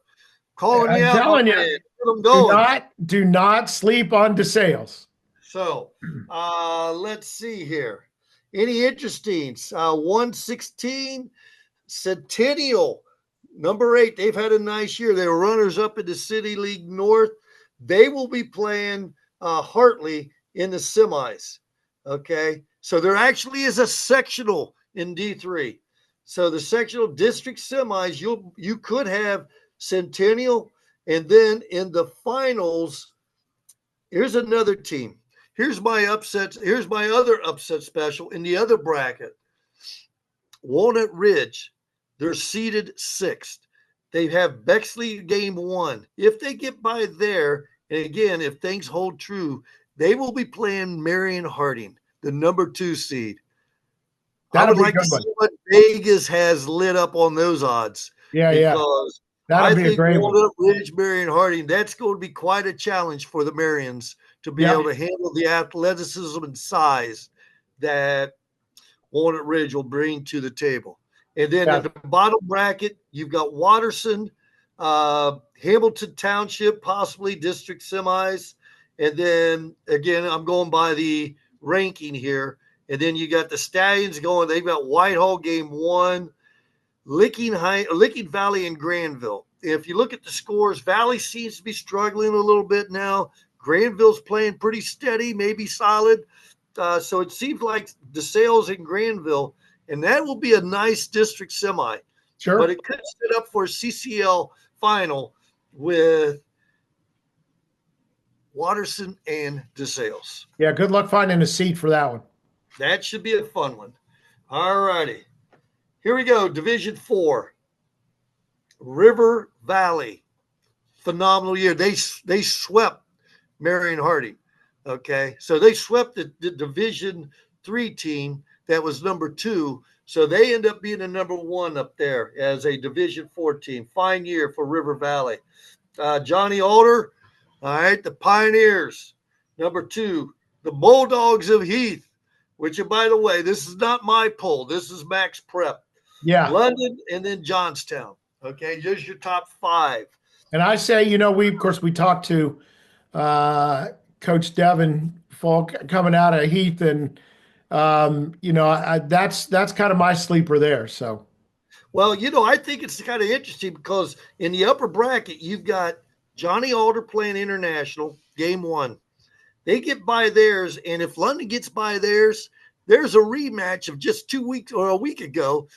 S2: calling you
S1: I'm
S2: out,
S1: telling
S2: my
S1: you,
S2: man. Get them going.
S1: do not sleep on DeSales.
S2: So let's see here. Any interesting? 116 Centennial, number 8. They've had a nice year. They were runners up in the City League North. They will be playing Hartley in the semis. Okay, so there actually is a sectional in D3. So the sectional district semis, you could have Centennial, and then in the finals, here's another team. Here's my upsets. Here's my other upset special in the other bracket. Walnut Ridge, they're seeded 6th. They have Bexley game 1. If they get by there, and again, if things hold true, they will be playing Marion Harding, the number 2 seed. I would like to see what Vegas has lit up on those odds. Because
S1: that'll be a great
S2: Walnut Ridge, Marion Harding, that's going to be quite a challenge for the Marions to be able to handle the athleticism and size that Walnut Ridge will bring to the table. And then at the bottom bracket, you've got Watterson, Hamilton Township, possibly district semis. And then, again, I'm going by the ranking here. And then you got the Stallions going. They've got Whitehall game 1, Licking Valley and Granville. If you look at the scores, Valley seems to be struggling a little bit now. Granville's playing pretty steady, maybe solid. So it seems like DeSales and Granville, and that will be a nice district semi.
S1: Sure.
S2: But it could set up for a CCL final with Watterson and DeSales.
S1: Yeah, good luck finding a seat for that one.
S2: That should be a fun one. All righty. Here we go. Division 4. River Valley. Phenomenal year. They swept Marion Harding. Okay. So they swept the Division 3 team that was number 2. So they end up being the number 1 up there as a Division 4 team. Fine year for River Valley. Johnny Alder. All right. The Pioneers. Number 2. The Bulldogs of Heath. Which, by the way, this is not my poll. This is Max Prep.
S1: Yeah.
S2: London and then Johnstown. Okay, just your top 5. And
S1: I say, we talked to Coach Devin Falk coming out of Heath, and that's kind of my sleeper there. So,
S2: well, I think it's kind of interesting because in the upper bracket you've got Johnny Alder playing international game 1. They get by theirs, and if London gets by theirs, there's a rematch of just 2 weeks or a week ago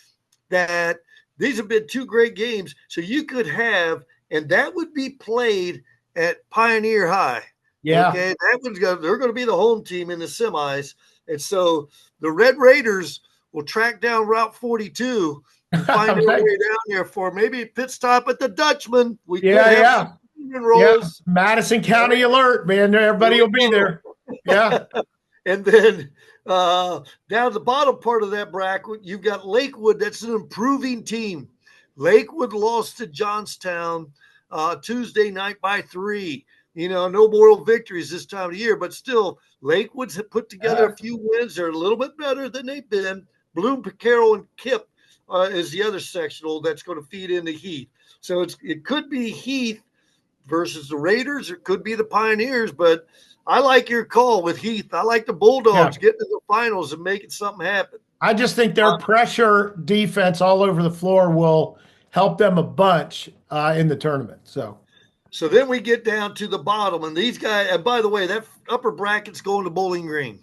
S2: that these have been 2 great games. So you could have, and that would be played at Pioneer High.
S1: Yeah.
S2: Okay. They're going to be the home team in the semis. And so the Red Raiders will track down Route 42 and find their way down there for maybe a pit stop at the Dutchman. We could have rolls.
S1: Yeah. Madison County alert, man. Everybody will be there. Yeah.
S2: And then down the bottom part of that bracket, you've got Lakewood. That's an improving team. Lakewood lost to Johnstown Tuesday night by 3. No moral victories this time of year, but still, Lakewood's put together a few wins. They're a little bit better than they've been. Bloom, Carroll, and Kip is the other sectional that's going to feed into Heath. So it could be Heath versus the Raiders. It could be the Pioneers, but I like your call with Heath. I like the Bulldogs getting to the finals and making something happen.
S1: I just think their pressure defense all over the floor will help them a bunch in the tournament.
S2: So then we get down to the bottom, and these guys, and by the way, that upper bracket's going to Bowling Green.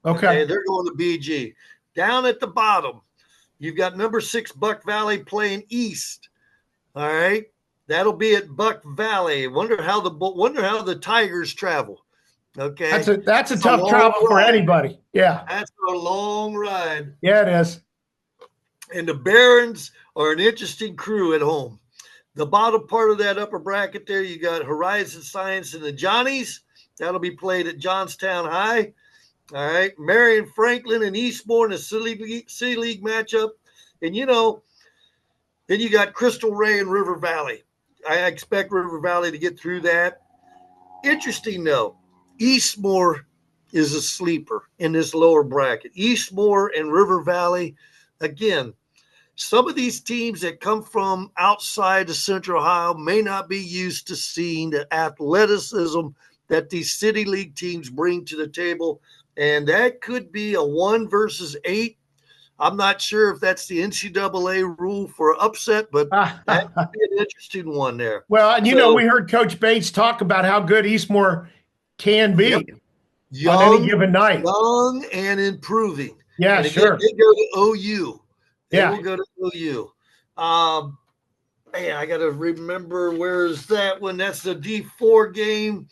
S2: Okay. They're going to BG. Down at the bottom, you've got number 6 Buck Valley playing East. All right. That'll be at Buck Valley. Wonder how the Tigers travel. Okay.
S1: That's a tough travel for anybody. Yeah.
S2: That's a long ride.
S1: Yeah, it is.
S2: And the Barons are an interesting crew at home. The bottom part of that upper bracket there, you got Horizon Science and the Johnnies. That'll be played at Johnstown High. All right. Marion Franklin and Eastmore in a City League matchup. And, then you got Crystal Ray and River Valley. I expect River Valley to get through that. Interesting, though. Eastmore is a sleeper in this lower bracket. Eastmore and River Valley, again, some of these teams that come from outside of Central Ohio may not be used to seeing the athleticism that these city league teams bring to the table. And that could be a 1 versus 8. I'm not sure if that's the NCAA rule for upset, but that could be an interesting one there.
S1: Well, and we heard Coach Bates talk about how good Eastmore can be on any given night.
S2: Young and improving.
S1: Yeah,
S2: and again,
S1: sure.
S2: They go to OU. They
S1: will
S2: go to OU. Man, I got to remember, where's that one? That's the D4 game.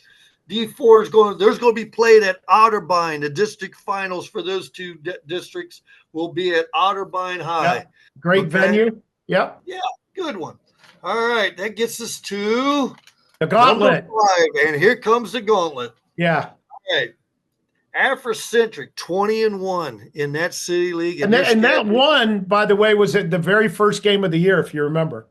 S2: D4 is there's going to be played at Otterbein. The district finals for those two districts will be at Otterbein High.
S1: Yep. Great venue. Yep.
S2: Yeah, good one. All right, that gets us to
S1: the gauntlet.
S2: Number 5, and here comes the gauntlet.
S1: Yeah.
S2: All right. Africentric 20-1 in that city league.
S1: And that one, by the way, was at the very first game of the year, if you remember.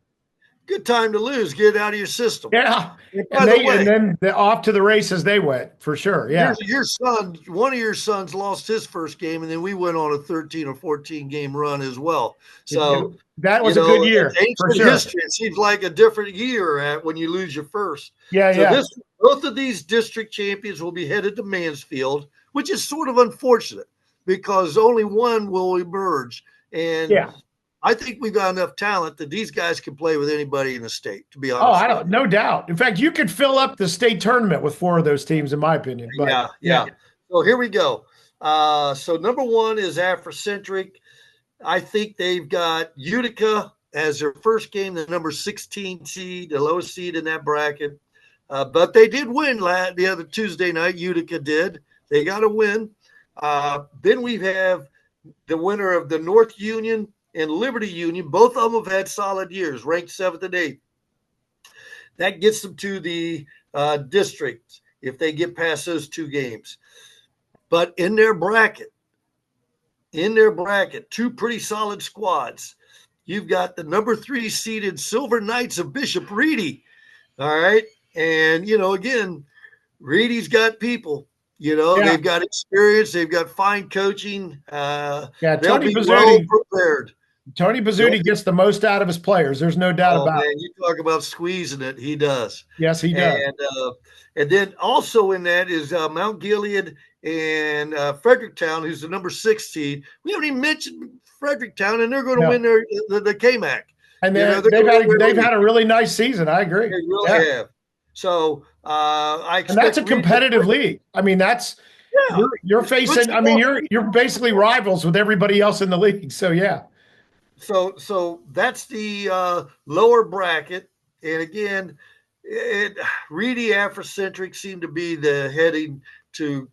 S2: Good time to lose. Get it out of your system.
S1: Yeah. And then off to the races they went, for sure. Yeah.
S2: One of your sons lost his first game, and then we went on a 13 or 14 game run as well. So
S1: that was a good year. For sure.
S2: History, it seems like a different year when you lose your first.
S1: Yeah.
S2: Both of these district champions will be headed to Mansfield, which is sort of unfortunate because only one will emerge. And I think we've got enough talent that these guys can play with anybody in the state, to be honest.
S1: No doubt. In fact, you could fill up the state tournament with 4 of those teams, in my opinion. But,
S2: yeah. So here we go. So number 1 is Africentric. I think they've got Utica as their first game, the number 16 seed, the lowest seed in that bracket. But they did win the other Tuesday night. Utica did. They got a win. Then we have the winner of the North Union and Liberty Union. Both of them have had solid years, ranked 7th and 8th. That gets them to the district if they get past those 2 games. But in their bracket, 2 pretty solid squads. You've got the number 3 seeded Silver Knights of Bishop Reedy. All right. And, again, Reedy's got people. They've got experience. They've got fine coaching. They'll be well prepared.
S1: Tony Bizzuti gets the most out of his players. There's no doubt about it.
S2: You talk about squeezing it. He does.
S1: Yes, he does.
S2: And then also in that is Mount Gilead and Fredericktown, who's the number 6 seed. We haven't even mentioned Fredericktown, and they're going to win the KMAC.
S1: And they've had a really nice season. I agree.
S2: They really have. So I expect.
S1: And that's a competitive league. I mean, you're facing. I mean, you're basically rivals with everybody else in the league. So yeah.
S2: So that's the lower bracket, and again, Reedy Africentric seem to be the heading to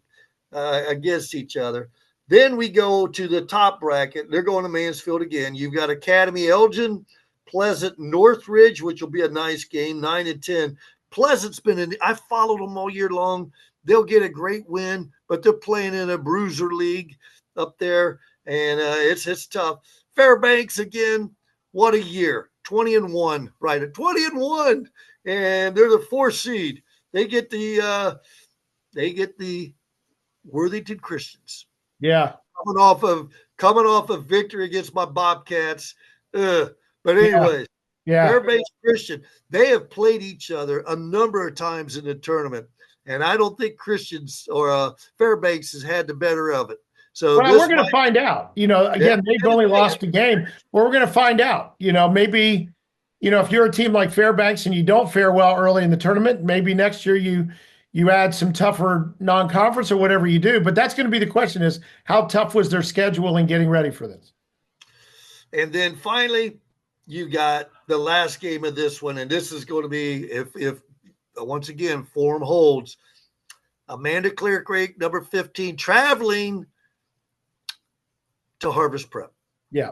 S2: against each other. Then we go to the top bracket. They're going to Mansfield again. You've got Academy Elgin, Pleasant, Northridge, which will be a nice game, 9 and 10. Pleasant's I followed them all year long. They'll get a great win, but they're playing in a bruiser league up there, and it's tough. Fairbanks again, what a year. 20-1, right? 20-1. And they're the 4 seed. They get the Worthington Christians.
S1: Yeah.
S2: Coming off of victory against my Bobcats. But anyways, Fairbanks Christian, they have played each other a number of times in the tournament. And I don't think Christians or Fairbanks has had the better of it. So
S1: we're going to find out. Again, they've only lost a game. Well, we're going to find out. Maybe, if you're a team like Fairbanks and you don't fare well early in the tournament, maybe next year you add some tougher non-conference or whatever you do. But that's going to be the question: is how tough was their schedule in getting ready for this?
S2: And then finally, you got the last game of this one, and this is going to be if once again form holds. Amanda Clear Creek, number 15, traveling to Harvest Prep.
S1: Yeah.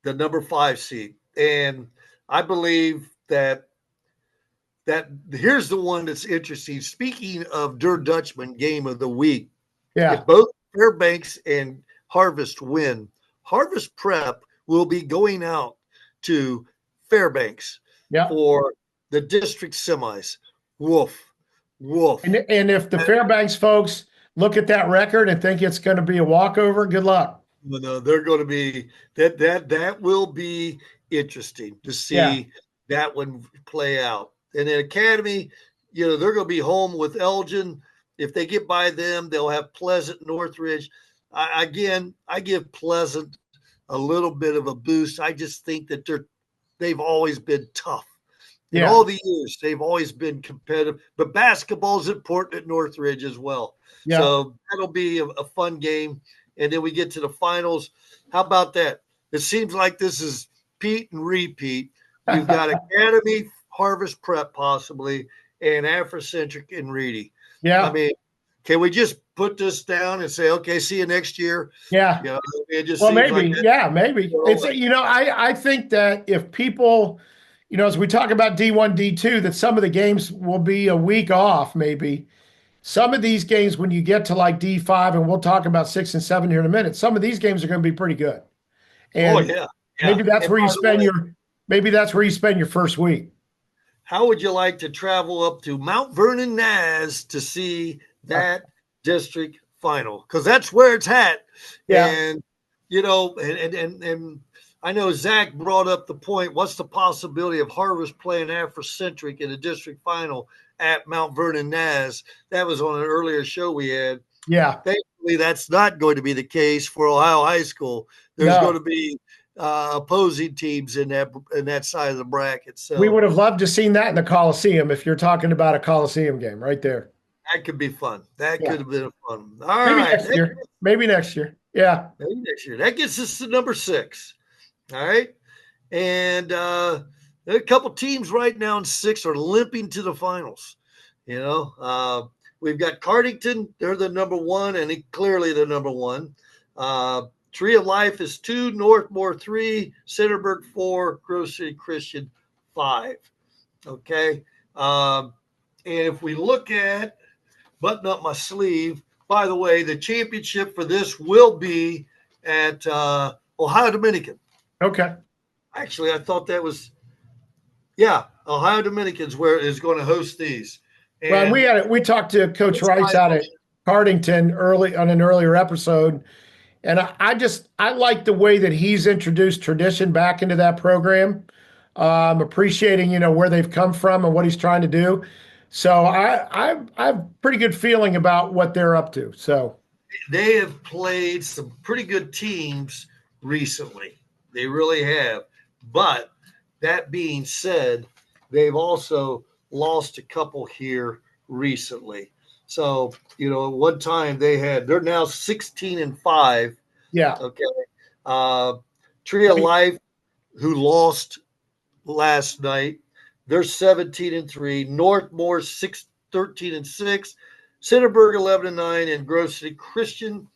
S2: The number 5 seed. And I believe that here's the one that's interesting. Speaking of Der Dutchman game of the week, if both Fairbanks and Harvest win, Harvest Prep will be going out to Fairbanks for the district semis. Woof.
S1: And if the Fairbanks folks look at that record and think it's going to be a walkover, good luck.
S2: No, they're going to be that will be interesting to
S1: Yeah.
S2: see that one play out. And then Academy, they're going to be home with Elgin. If they get by them, they'll have Pleasant, Northridge. I give Pleasant a little bit of a boost. I just think that they've always been tough. In
S1: Yeah.
S2: all the years, they've always been competitive. But basketball is important at Northridge as well.
S1: Yeah.
S2: So that'll be a fun game. And then we get to the finals. How about that? It seems like this is Pete and repeat. You've got Academy, Harvest Prep possibly, and Africentric and Reedy.
S1: Yeah.
S2: I mean, can we just put this down and say, okay, see you next year?
S1: Yeah.
S2: It just
S1: Well,
S2: seems
S1: maybe.
S2: like
S1: Yeah, maybe. It's, I think that if people, as we talk about D1, D2, that some of the games will be a week off, maybe. Some of these games, when you get to like D5, and we'll talk about 6 and 7 here in a minute, some of these games are going to be pretty good. And
S2: yeah.
S1: maybe that's
S2: And
S1: where you
S2: by the
S1: spend
S2: way,
S1: maybe that's where you spend your first week.
S2: how would you like to travel up to Mount Vernon Naz to see that district final? Because that's where it's at.
S1: Yeah.
S2: And and I know Zach brought up the point. What's the possibility of Harvest playing Africentric in the district final at Mount Vernon Naz? That was on an earlier show we had.
S1: Yeah.
S2: Thankfully, that's not going to be the case for Ohio High School. There's going to be opposing teams in that side of the bracket. So
S1: we would have loved to seen that in the Coliseum if you're talking about a Coliseum game right there.
S2: That could be fun. That could have been fun.
S1: Maybe next year. Maybe next year. Yeah.
S2: Maybe next year. That gets us to number 6. All right. And a couple teams right now in 6 are limping to the finals. We've got Cardington. They're the number 1, and clearly the number 1. Tree of Life is 2, Northmore 3, Centerburg 4, Grove City Christian 5. Okay. And if we look at button up my sleeve, by the way, the championship for this will be at Ohio Dominican.
S1: Okay.
S2: Actually, I thought that was, Ohio Dominican's where is going to host these.
S1: And well, we talked to Coach Rice out at Cardington on an earlier episode, and I like the way that he's introduced tradition back into that program. Appreciating where they've come from and what he's trying to do. So I have pretty good feeling about what they're up to. So
S2: they have played some pretty good teams recently. They really have. But that being said, they've also lost a couple here recently. So, one time they're now 16-5.
S1: Yeah.
S2: Okay. Tree of Life, who lost last night, they're 17-3. Northmore 13-6. Centerburg 11-9, and Grove City Christian,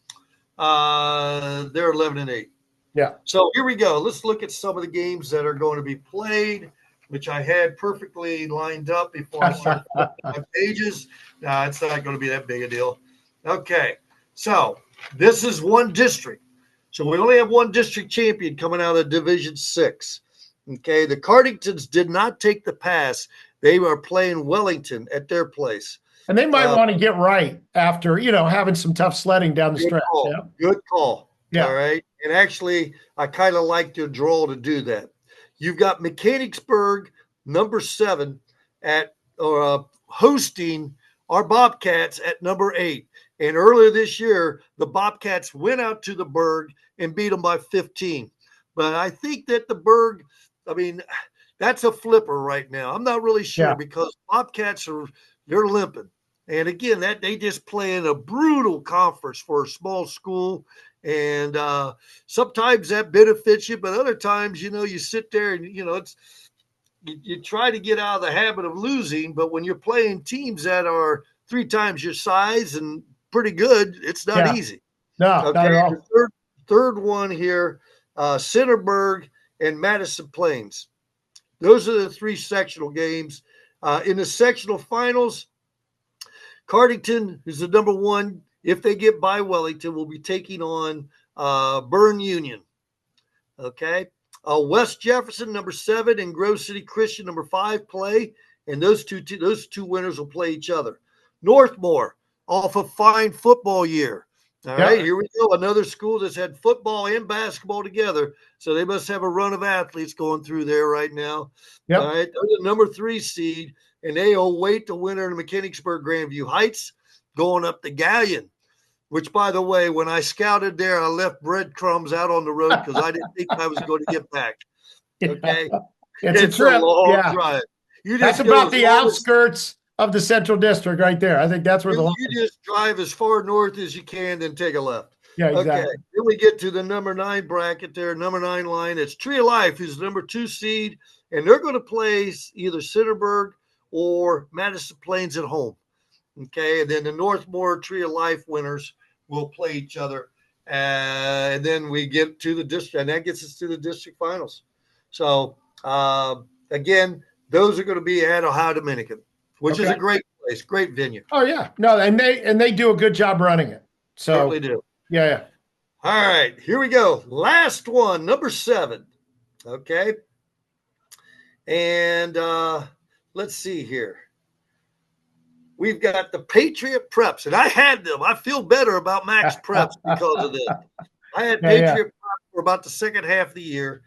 S2: they're 11-8.
S1: Yeah.
S2: So here we go. Let's look at some of the games that are going to be played, which I had perfectly lined up before I started my pages. No, it's not going to be that big a deal. Okay. So this is one district. So we only have one district champion coming out of Division 6. Okay. The Cardingtons did not take the pass. They are playing Wellington at their place.
S1: And they might want to get right after, having some tough sledding down the stretch.
S2: Yeah. Good call.
S1: Yeah.
S2: All right. And actually, I kind of like their draw to do that. You've got Mechanicsburg, number 7, hosting our Bobcats at number 8. And earlier this year, the Bobcats went out to the Berg and beat them by 15. But I think that the Berg, that's a flipper right now. I'm not really sure because Bobcats they're limping. And again, that they just play in a brutal conference for a small school. And sometimes that benefits you, but other times, you sit there and, you try to get out of the habit of losing. But when you're playing teams that are 3 times your size and pretty good, it's not easy.
S1: No, not at all.
S2: The third one here, Centerburg and Madison Plains. Those are the 3 sectional games. In the sectional finals, Cardington, who's the number 1, if they get by Wellington, will be taking on Byrne Union. Okay. West Jefferson, number 7, and Grove City Christian, number 5, play. And those two winners will play each other. Northmore, off a fine football year, All
S1: Yeah.
S2: right, here we go. Another school that's had football and basketball together. So they must have a run of athletes going through there right now.
S1: Yep.
S2: All right, they're the number 3 seed, and they await the winner in Mechanicsburg Grandview Heights going up to Galleon, which, by the way, when I scouted there, I left breadcrumbs out on the road because I didn't think I was going to get back. Okay.
S1: It's a
S2: It's a
S1: trip.
S2: long
S1: Yeah.
S2: drive. You
S1: That's
S2: just go
S1: about
S2: as
S1: the
S2: long as
S1: outskirts of the Central District right there. I think that's where the line
S2: you
S1: is.
S2: just drive as far north as you can, then take a left.
S1: Yeah,
S2: Okay.
S1: exactly.
S2: Then we get to the number 9 bracket there, number 9 line. It's Tree of Life, who's the number 2 seed, and they're going to play either Centerburg or Madison Plains at home. Okay. And then the Northmore Tree of Life winners will play each other. And then we get to the district, and that gets us to the district finals. So, again, those are going to be at Ohio Dominican, which is a great place, great venue.
S1: Oh yeah, no, and they do a good job running it. So
S2: Certainly do.
S1: Yeah.
S2: All right, here we go. Last one, number 7. Okay, and let's see here. We've got the Patriot Preps, and I had them. I feel better about Max Preps because of this. I had Patriot Preps for about the second half of the year,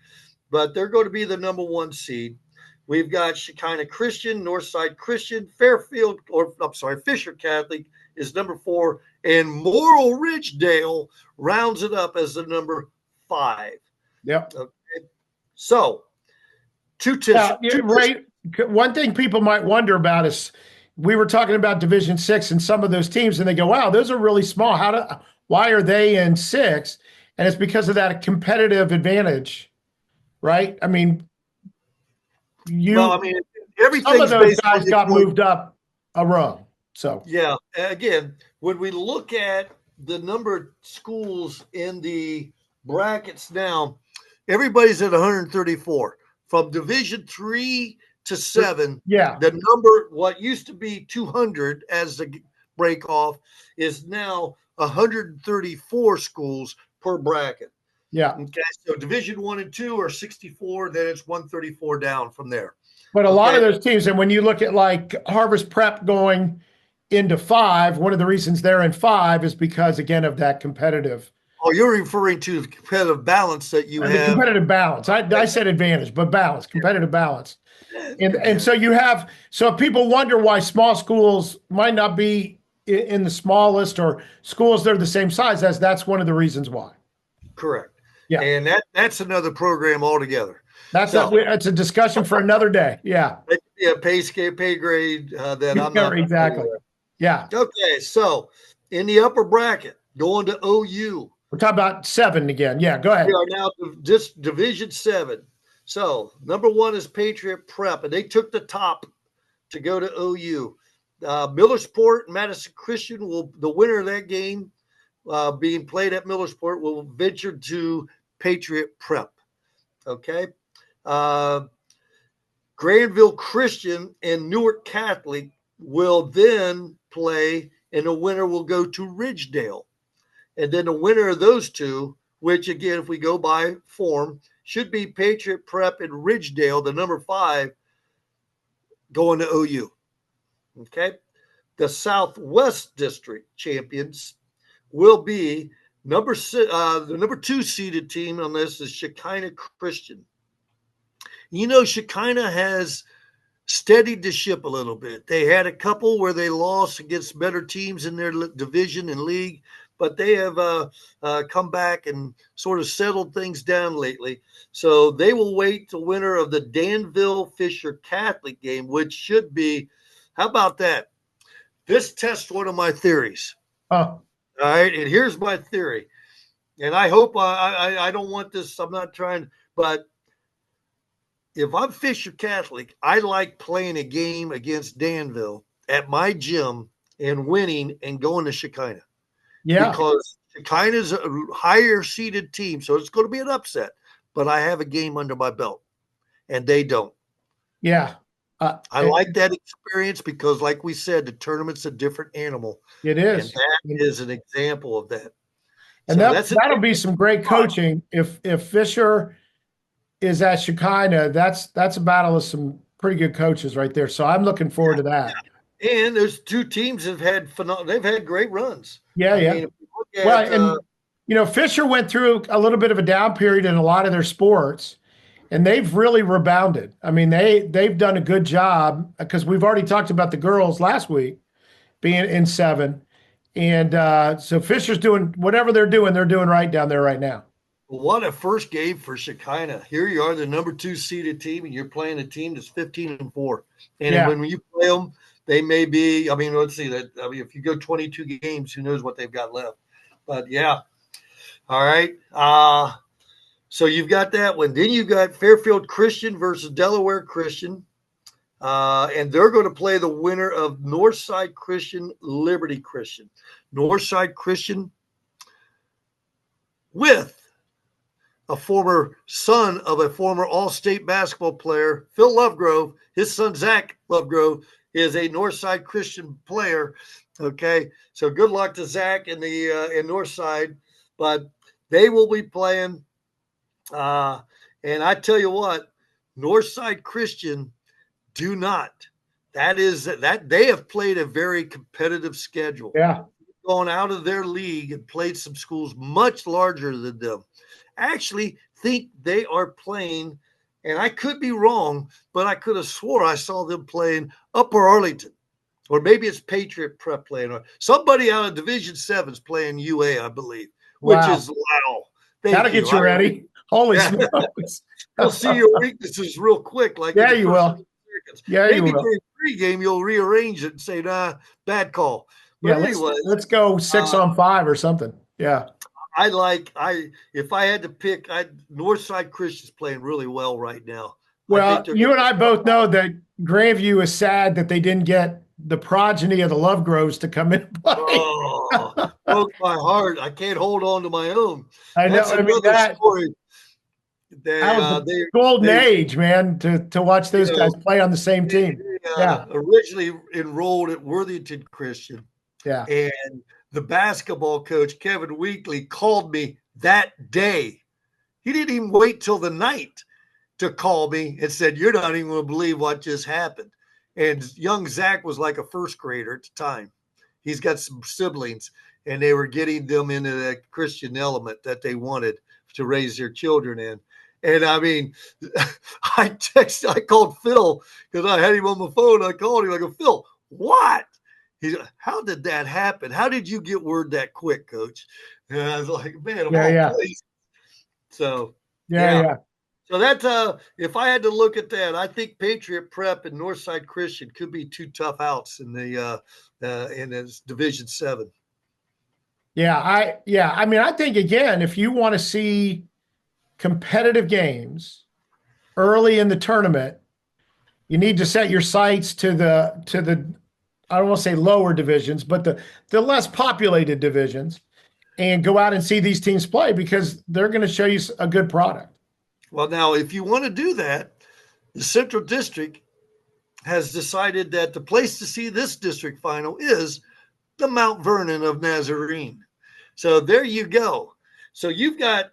S2: but they're going to be the number 1 seed. We've got Shekinah Christian, Northside Christian, Fisher Catholic is number 4, and Morrill Ridgedale rounds it up as the number 5.
S1: Yep.
S2: Okay. So,
S1: Ray, one thing people might wonder about is we were talking about Division 6 and some of those teams, and they go, "Wow, those are really small. Why are they in 6?" And it's because of that competitive advantage, right? I mean,
S2: everything.
S1: Some of those guys got moved up a rung. So
S2: yeah, again, when we look at the number of schools in the brackets now, everybody's at 134 from Division 3 to 7.
S1: Yeah,
S2: the number what used to be 200 as the break off is now 134 schools per bracket.
S1: Yeah.
S2: Okay, so Division 1 and 2 are 64. Then it's 134 down from there.
S1: But a lot of those teams, and when you look at like Harvest Prep going into 5, one of the reasons they're in 5 is because, again, of that competitive.
S2: Oh, you're referring to the competitive balance that you have.
S1: The competitive balance. I said advantage, but balance, competitive balance. And so you have, so if people wonder why small schools might not be in the smallest or schools that are the same size as, that's one of the reasons why.
S2: Correct.
S1: Yeah.
S2: And that's another program altogether.
S1: That's a discussion for another day. Yeah.
S2: Yeah, pay grade that I'm not.
S1: Exactly. Yeah.
S2: Okay, so in the upper bracket, going to OU.
S1: We're talking about 7 again. Yeah, go ahead.
S2: We are now just Division 7. So number 1 is Patriot Prep, and they took the top to go to OU. Millersport and Madison Christian the winner of that game being played at Millersport will venture to Patriot Prep. Okay. Granville Christian and Newark Catholic will then play, and the winner will go to Ridgedale. And then the winner of those two, which again, if we go by form, should be Patriot Prep and Ridgedale, the number 5, going to OU. Okay. The Southwest District champions will be the number 2 seeded team on this is Shekinah Christian. You know, Shekinah has steadied the ship a little bit. They had a couple where they lost against better teams in their division and league, but they have come back and sort of settled things down lately. So they will wait the winner of the Danville Fisher Catholic game, which should be, how about that? This tests one of my theories. All right, and here's my theory. And I hope I don't want this, I'm not trying, but if I'm Fisher Catholic, I like playing a game against Danville at my gym and winning and going to Shekinah. Yeah. Because Shekinah's a higher seeded team, so it's going to be an upset. But I have a game under my belt, and they don't. Yeah. I like that experience because, like we said, the tournament's a different animal. It is. And that is an example of that.
S1: And so that'll be some great coaching. If Fisher is at Shekinah, that's a battle of some pretty good coaches right there. So I'm looking forward to that.
S2: And there's 2 teams that have had they've had great runs.
S1: Yeah,
S2: I mean, if you look
S1: Well,
S2: at
S1: and Fisher went through a little bit of a down period in a lot of their sports, and they've really rebounded. I mean, they've done a good job because we've already talked about the girls last week being in 7, and so Fisher's doing whatever they're doing right down there right now.
S2: what a first game for Shekinah. Here you are, the number 2 seeded team, and you're playing a team that's 15-4. And
S1: Yeah.
S2: when you play them, they may be. I mean, let's see that. I mean, if you go 22 games, who knows what they've got left? But yeah, all right. So you've got that one. Then you've got Fairfield Christian versus Delaware Christian. And they're going to play the winner of Northside Christian, Liberty Christian. Northside Christian with a former son of a former all-state basketball player, Phil Lovegrove. His son, Zach Lovegrove, is a Northside Christian player. Okay, so good luck to Zach in Northside. But they will be playing. And I tell you what, Northside Christian do not. That they have played a very competitive schedule.
S1: Yeah.
S2: Gone out of their league and played some schools much larger than them. Actually think they are playing, and I could be wrong, but I could have swore I saw them playing Upper Arlington, or maybe it's Patriot Prep playing, or somebody out of Division 7 is playing UA, I believe, which is wow.
S1: That'll get you ready. Holy smokes.
S2: You'll see your weaknesses real quick. Like
S1: yeah, you will. Yeah,
S2: maybe
S1: you will.
S2: during pregame you'll rearrange it and say, nah, bad call. But anyway,
S1: let's go 6 on 5 or something. Yeah.
S2: If I had to pick, Northside Christian's playing really well right now.
S1: Well, you and I both know that Grandview is sad that they didn't get the progeny of the Lovegroves to come in and play.
S2: Oh, broke my heart. I can't hold on to my own.
S1: I know.
S2: That's another story.
S1: That was the golden age, man, to watch those guys play on the same team.
S2: Originally enrolled at Worthington Christian.
S1: Yeah.
S2: And the basketball coach, Kevin Weekly, called me that day. He didn't even wait till the night to call me and said, you're not even going to believe what just happened. And young Zach was like a first grader at the time. He's got some siblings, and they were getting them into that Christian element that they wanted to raise their children in. And I mean, I called Phil because I had him on my phone. I called him. I go, Phil, what? He's like, how did that happen? How did you get word that quick, Coach? And I was like, man, please. So So that's if I had to look at that, I think Patriot Prep and Northside Christian could be 2 tough outs in this Division 7.
S1: I mean, I think again, if you want to see competitive games early in the tournament, you need to set your sights to the I don't want to say lower divisions, but the less populated divisions, and go out and see these teams play because they're going to show you a good product.
S2: Well, now, if you want to do that, the Central District has decided that the place to see this district final is the Mount Vernon of Nazarene. So there you go. So you've got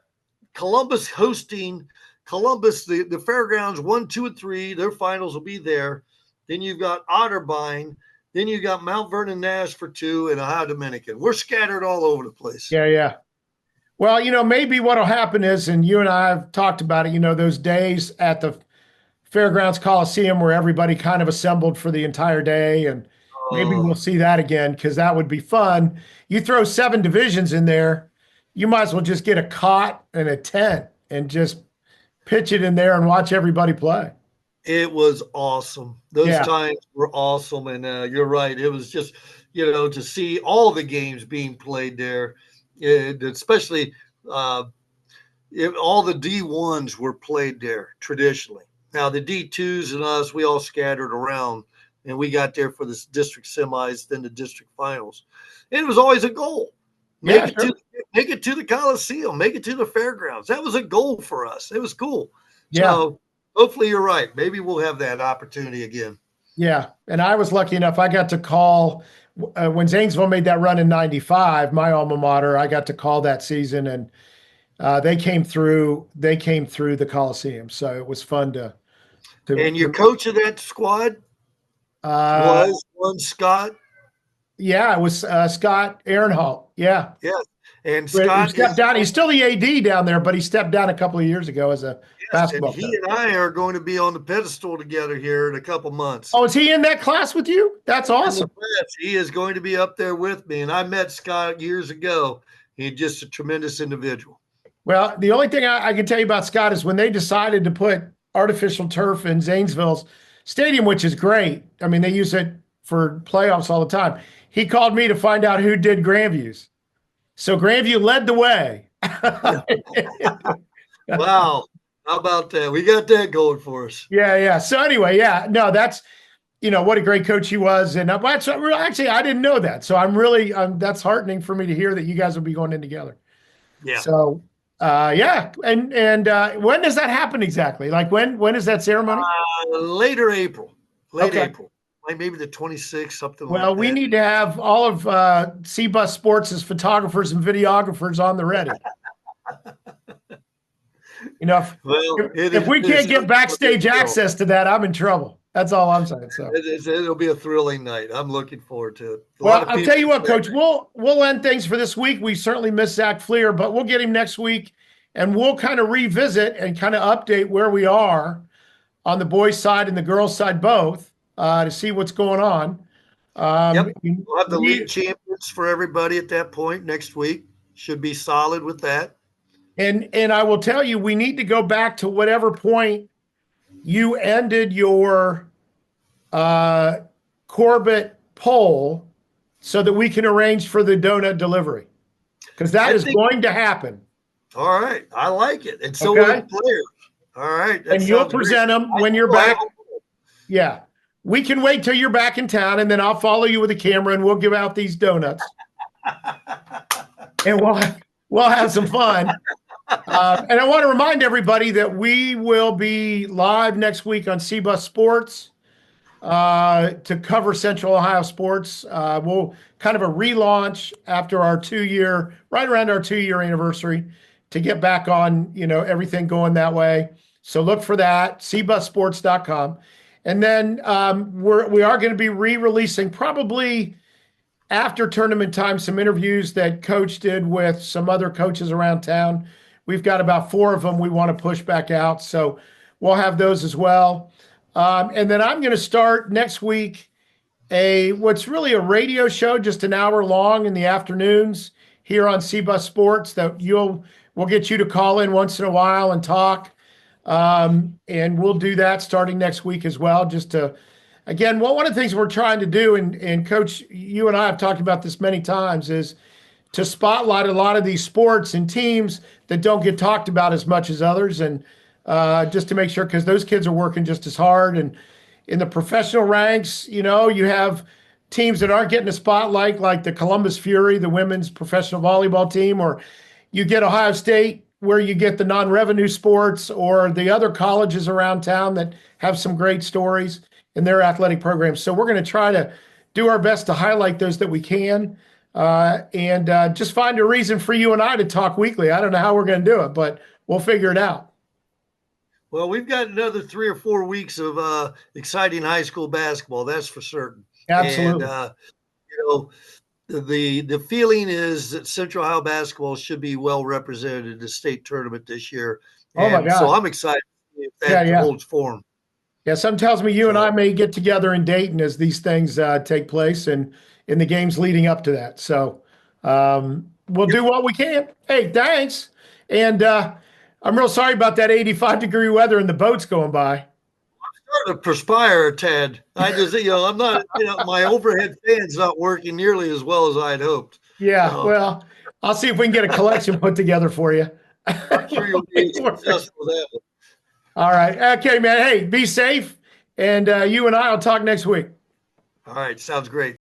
S2: Columbus hosting Columbus, the Fairgrounds 1, 2, and 3. Their finals will be there. Then you've got Otterbein. Then you got Mount Vernon Nash for 2 and Ohio Dominican. We're scattered all over the place.
S1: Yeah. Well, maybe what'll happen is, and you and I have talked about it, those days at the Fairgrounds Coliseum where everybody kind of assembled for the entire day, and maybe we'll see that again because that would be fun. You throw 7 divisions in there, you might as well just get a cot and a tent and just pitch it in there and watch everybody play.
S2: It was awesome. Those times were awesome. And you're right. It was just, to see all the games being played there, especially all the D1s were played there traditionally. Now, the D2s and us, we all scattered around, and we got there for the district semis, then the district finals. And it was always a goal. Make it to the Coliseum, make it to the Fairgrounds. That was a goal for us. It was cool.
S1: Yeah.
S2: So hopefully you're right. Maybe we'll have that opportunity again.
S1: Yeah. And I was lucky enough. I got to call when Zanesville made that run in 95, my alma mater, I got to call that season, and they came through the Coliseum. So it was fun to
S2: and your coach of that squad was one Scott?
S1: Yeah, it was Scott Ehrenhalt. Yeah.
S2: Yes. And
S1: He
S2: Scott
S1: stepped down. He's still the AD down there, but he stepped down a couple of years ago as a basketball
S2: and
S1: coach.
S2: he and I are going to be on the pedestal together here in a couple months.
S1: Oh, is he in that class with you? That's awesome.
S2: He is going to be up there with me. And I met Scott years ago. He's just a tremendous individual.
S1: Well, the only thing I can tell you about Scott is when they decided to put artificial turf in Zanesville's stadium, which is great. I mean, they use it for playoffs all the time. He called me to find out who did Grandview's. So Grandview led the way.
S2: Wow. How about that? We got that going for us.
S1: Yeah. So anyway, no, that's, what a great coach he was. And actually, I didn't know that. So that's heartening for me to hear that you guys will be going in together.
S2: Yeah.
S1: So, And when does that happen exactly? Like when is that ceremony?
S2: Later April.
S1: Okay.
S2: April. Like maybe the 26th, something like that.
S1: Well, we need to have all of CBUS Sports' photographers and videographers on the ready. If we can't get backstage access to that, I'm in trouble. That's all I'm saying. So
S2: it'll be a thrilling night. I'm looking forward to it.
S1: Well, I'll tell you what, Coach, we'll end things for this week. We certainly miss Zach Fleer, but we'll get him next week, and we'll kind of revisit and kind of update where we are on the boys' side and the girls' side both to see what's going on.
S2: We'll have the league champions for everybody at that point next week. Should be solid with that.
S1: And I will tell you, we need to go back to whatever point you ended your Corbett poll so that we can arrange for the donut delivery, because that is going to happen.
S2: All right. I like it. And so will the players. All right.
S1: And you'll present them when you're back. Yeah. We can wait till you're back in town, and then I'll follow you with a camera, and we'll give out these donuts. And we'll have some fun. And I want to remind everybody that we will be live next week on CBUS Sports to cover Central Ohio sports. We'll kind of a relaunch after our right around our 2-year anniversary to get back on, everything going that way. So look for that, cbussports.com. And then we are going to be re-releasing probably after tournament time some interviews that Coach did with some other coaches around town. We've got about 4 of them we want to push back out. So we'll have those as well. And then I'm going to start next week what's really a radio show, just an hour long in the afternoons here on CBUS Sports that we'll get you to call in once in a while and talk. And we'll do that starting next week as well, just to, again, one of the things we're trying to do, and Coach, you and I have talked about this many times, is to spotlight a lot of these sports and teams that don't get talked about as much as others. And just to make sure, because those kids are working just as hard. And in the professional ranks, you have teams that aren't getting a spotlight, like the Columbus Fury, the women's professional volleyball team, or you get Ohio State, where you get the non-revenue sports, or the other colleges around town that have some great stories in their athletic programs. So we're going to try to do our best to highlight those that we can. And just find a reason for you and I to talk weekly. I don't know how we're going to do it, but we'll figure it out.
S2: Well, we've got another 3 or 4 weeks of exciting high school basketball. That's for certain.
S1: Absolutely.
S2: And, the feeling is that Central Ohio basketball should be well represented in the state tournament this year.
S1: Oh my God.
S2: So I'm excited if that holds form.
S1: Yeah. Something tells me you and I may get together in Dayton as these things take place and in the games leading up to that. So we'll do what we can. Hey, thanks. And I'm real sorry about that 85-degree weather and the boats going by.
S2: I'm starting to perspire, Ted. I just, I'm not, my overhead fan's not working nearly as well as I'd hoped.
S1: Yeah, well, I'll see if we can get a collection put together for you.
S2: I'm sure you'll be successful with that one.
S1: All right. Okay, man. Hey, be safe. And you and I will talk next week.
S2: All right. Sounds great.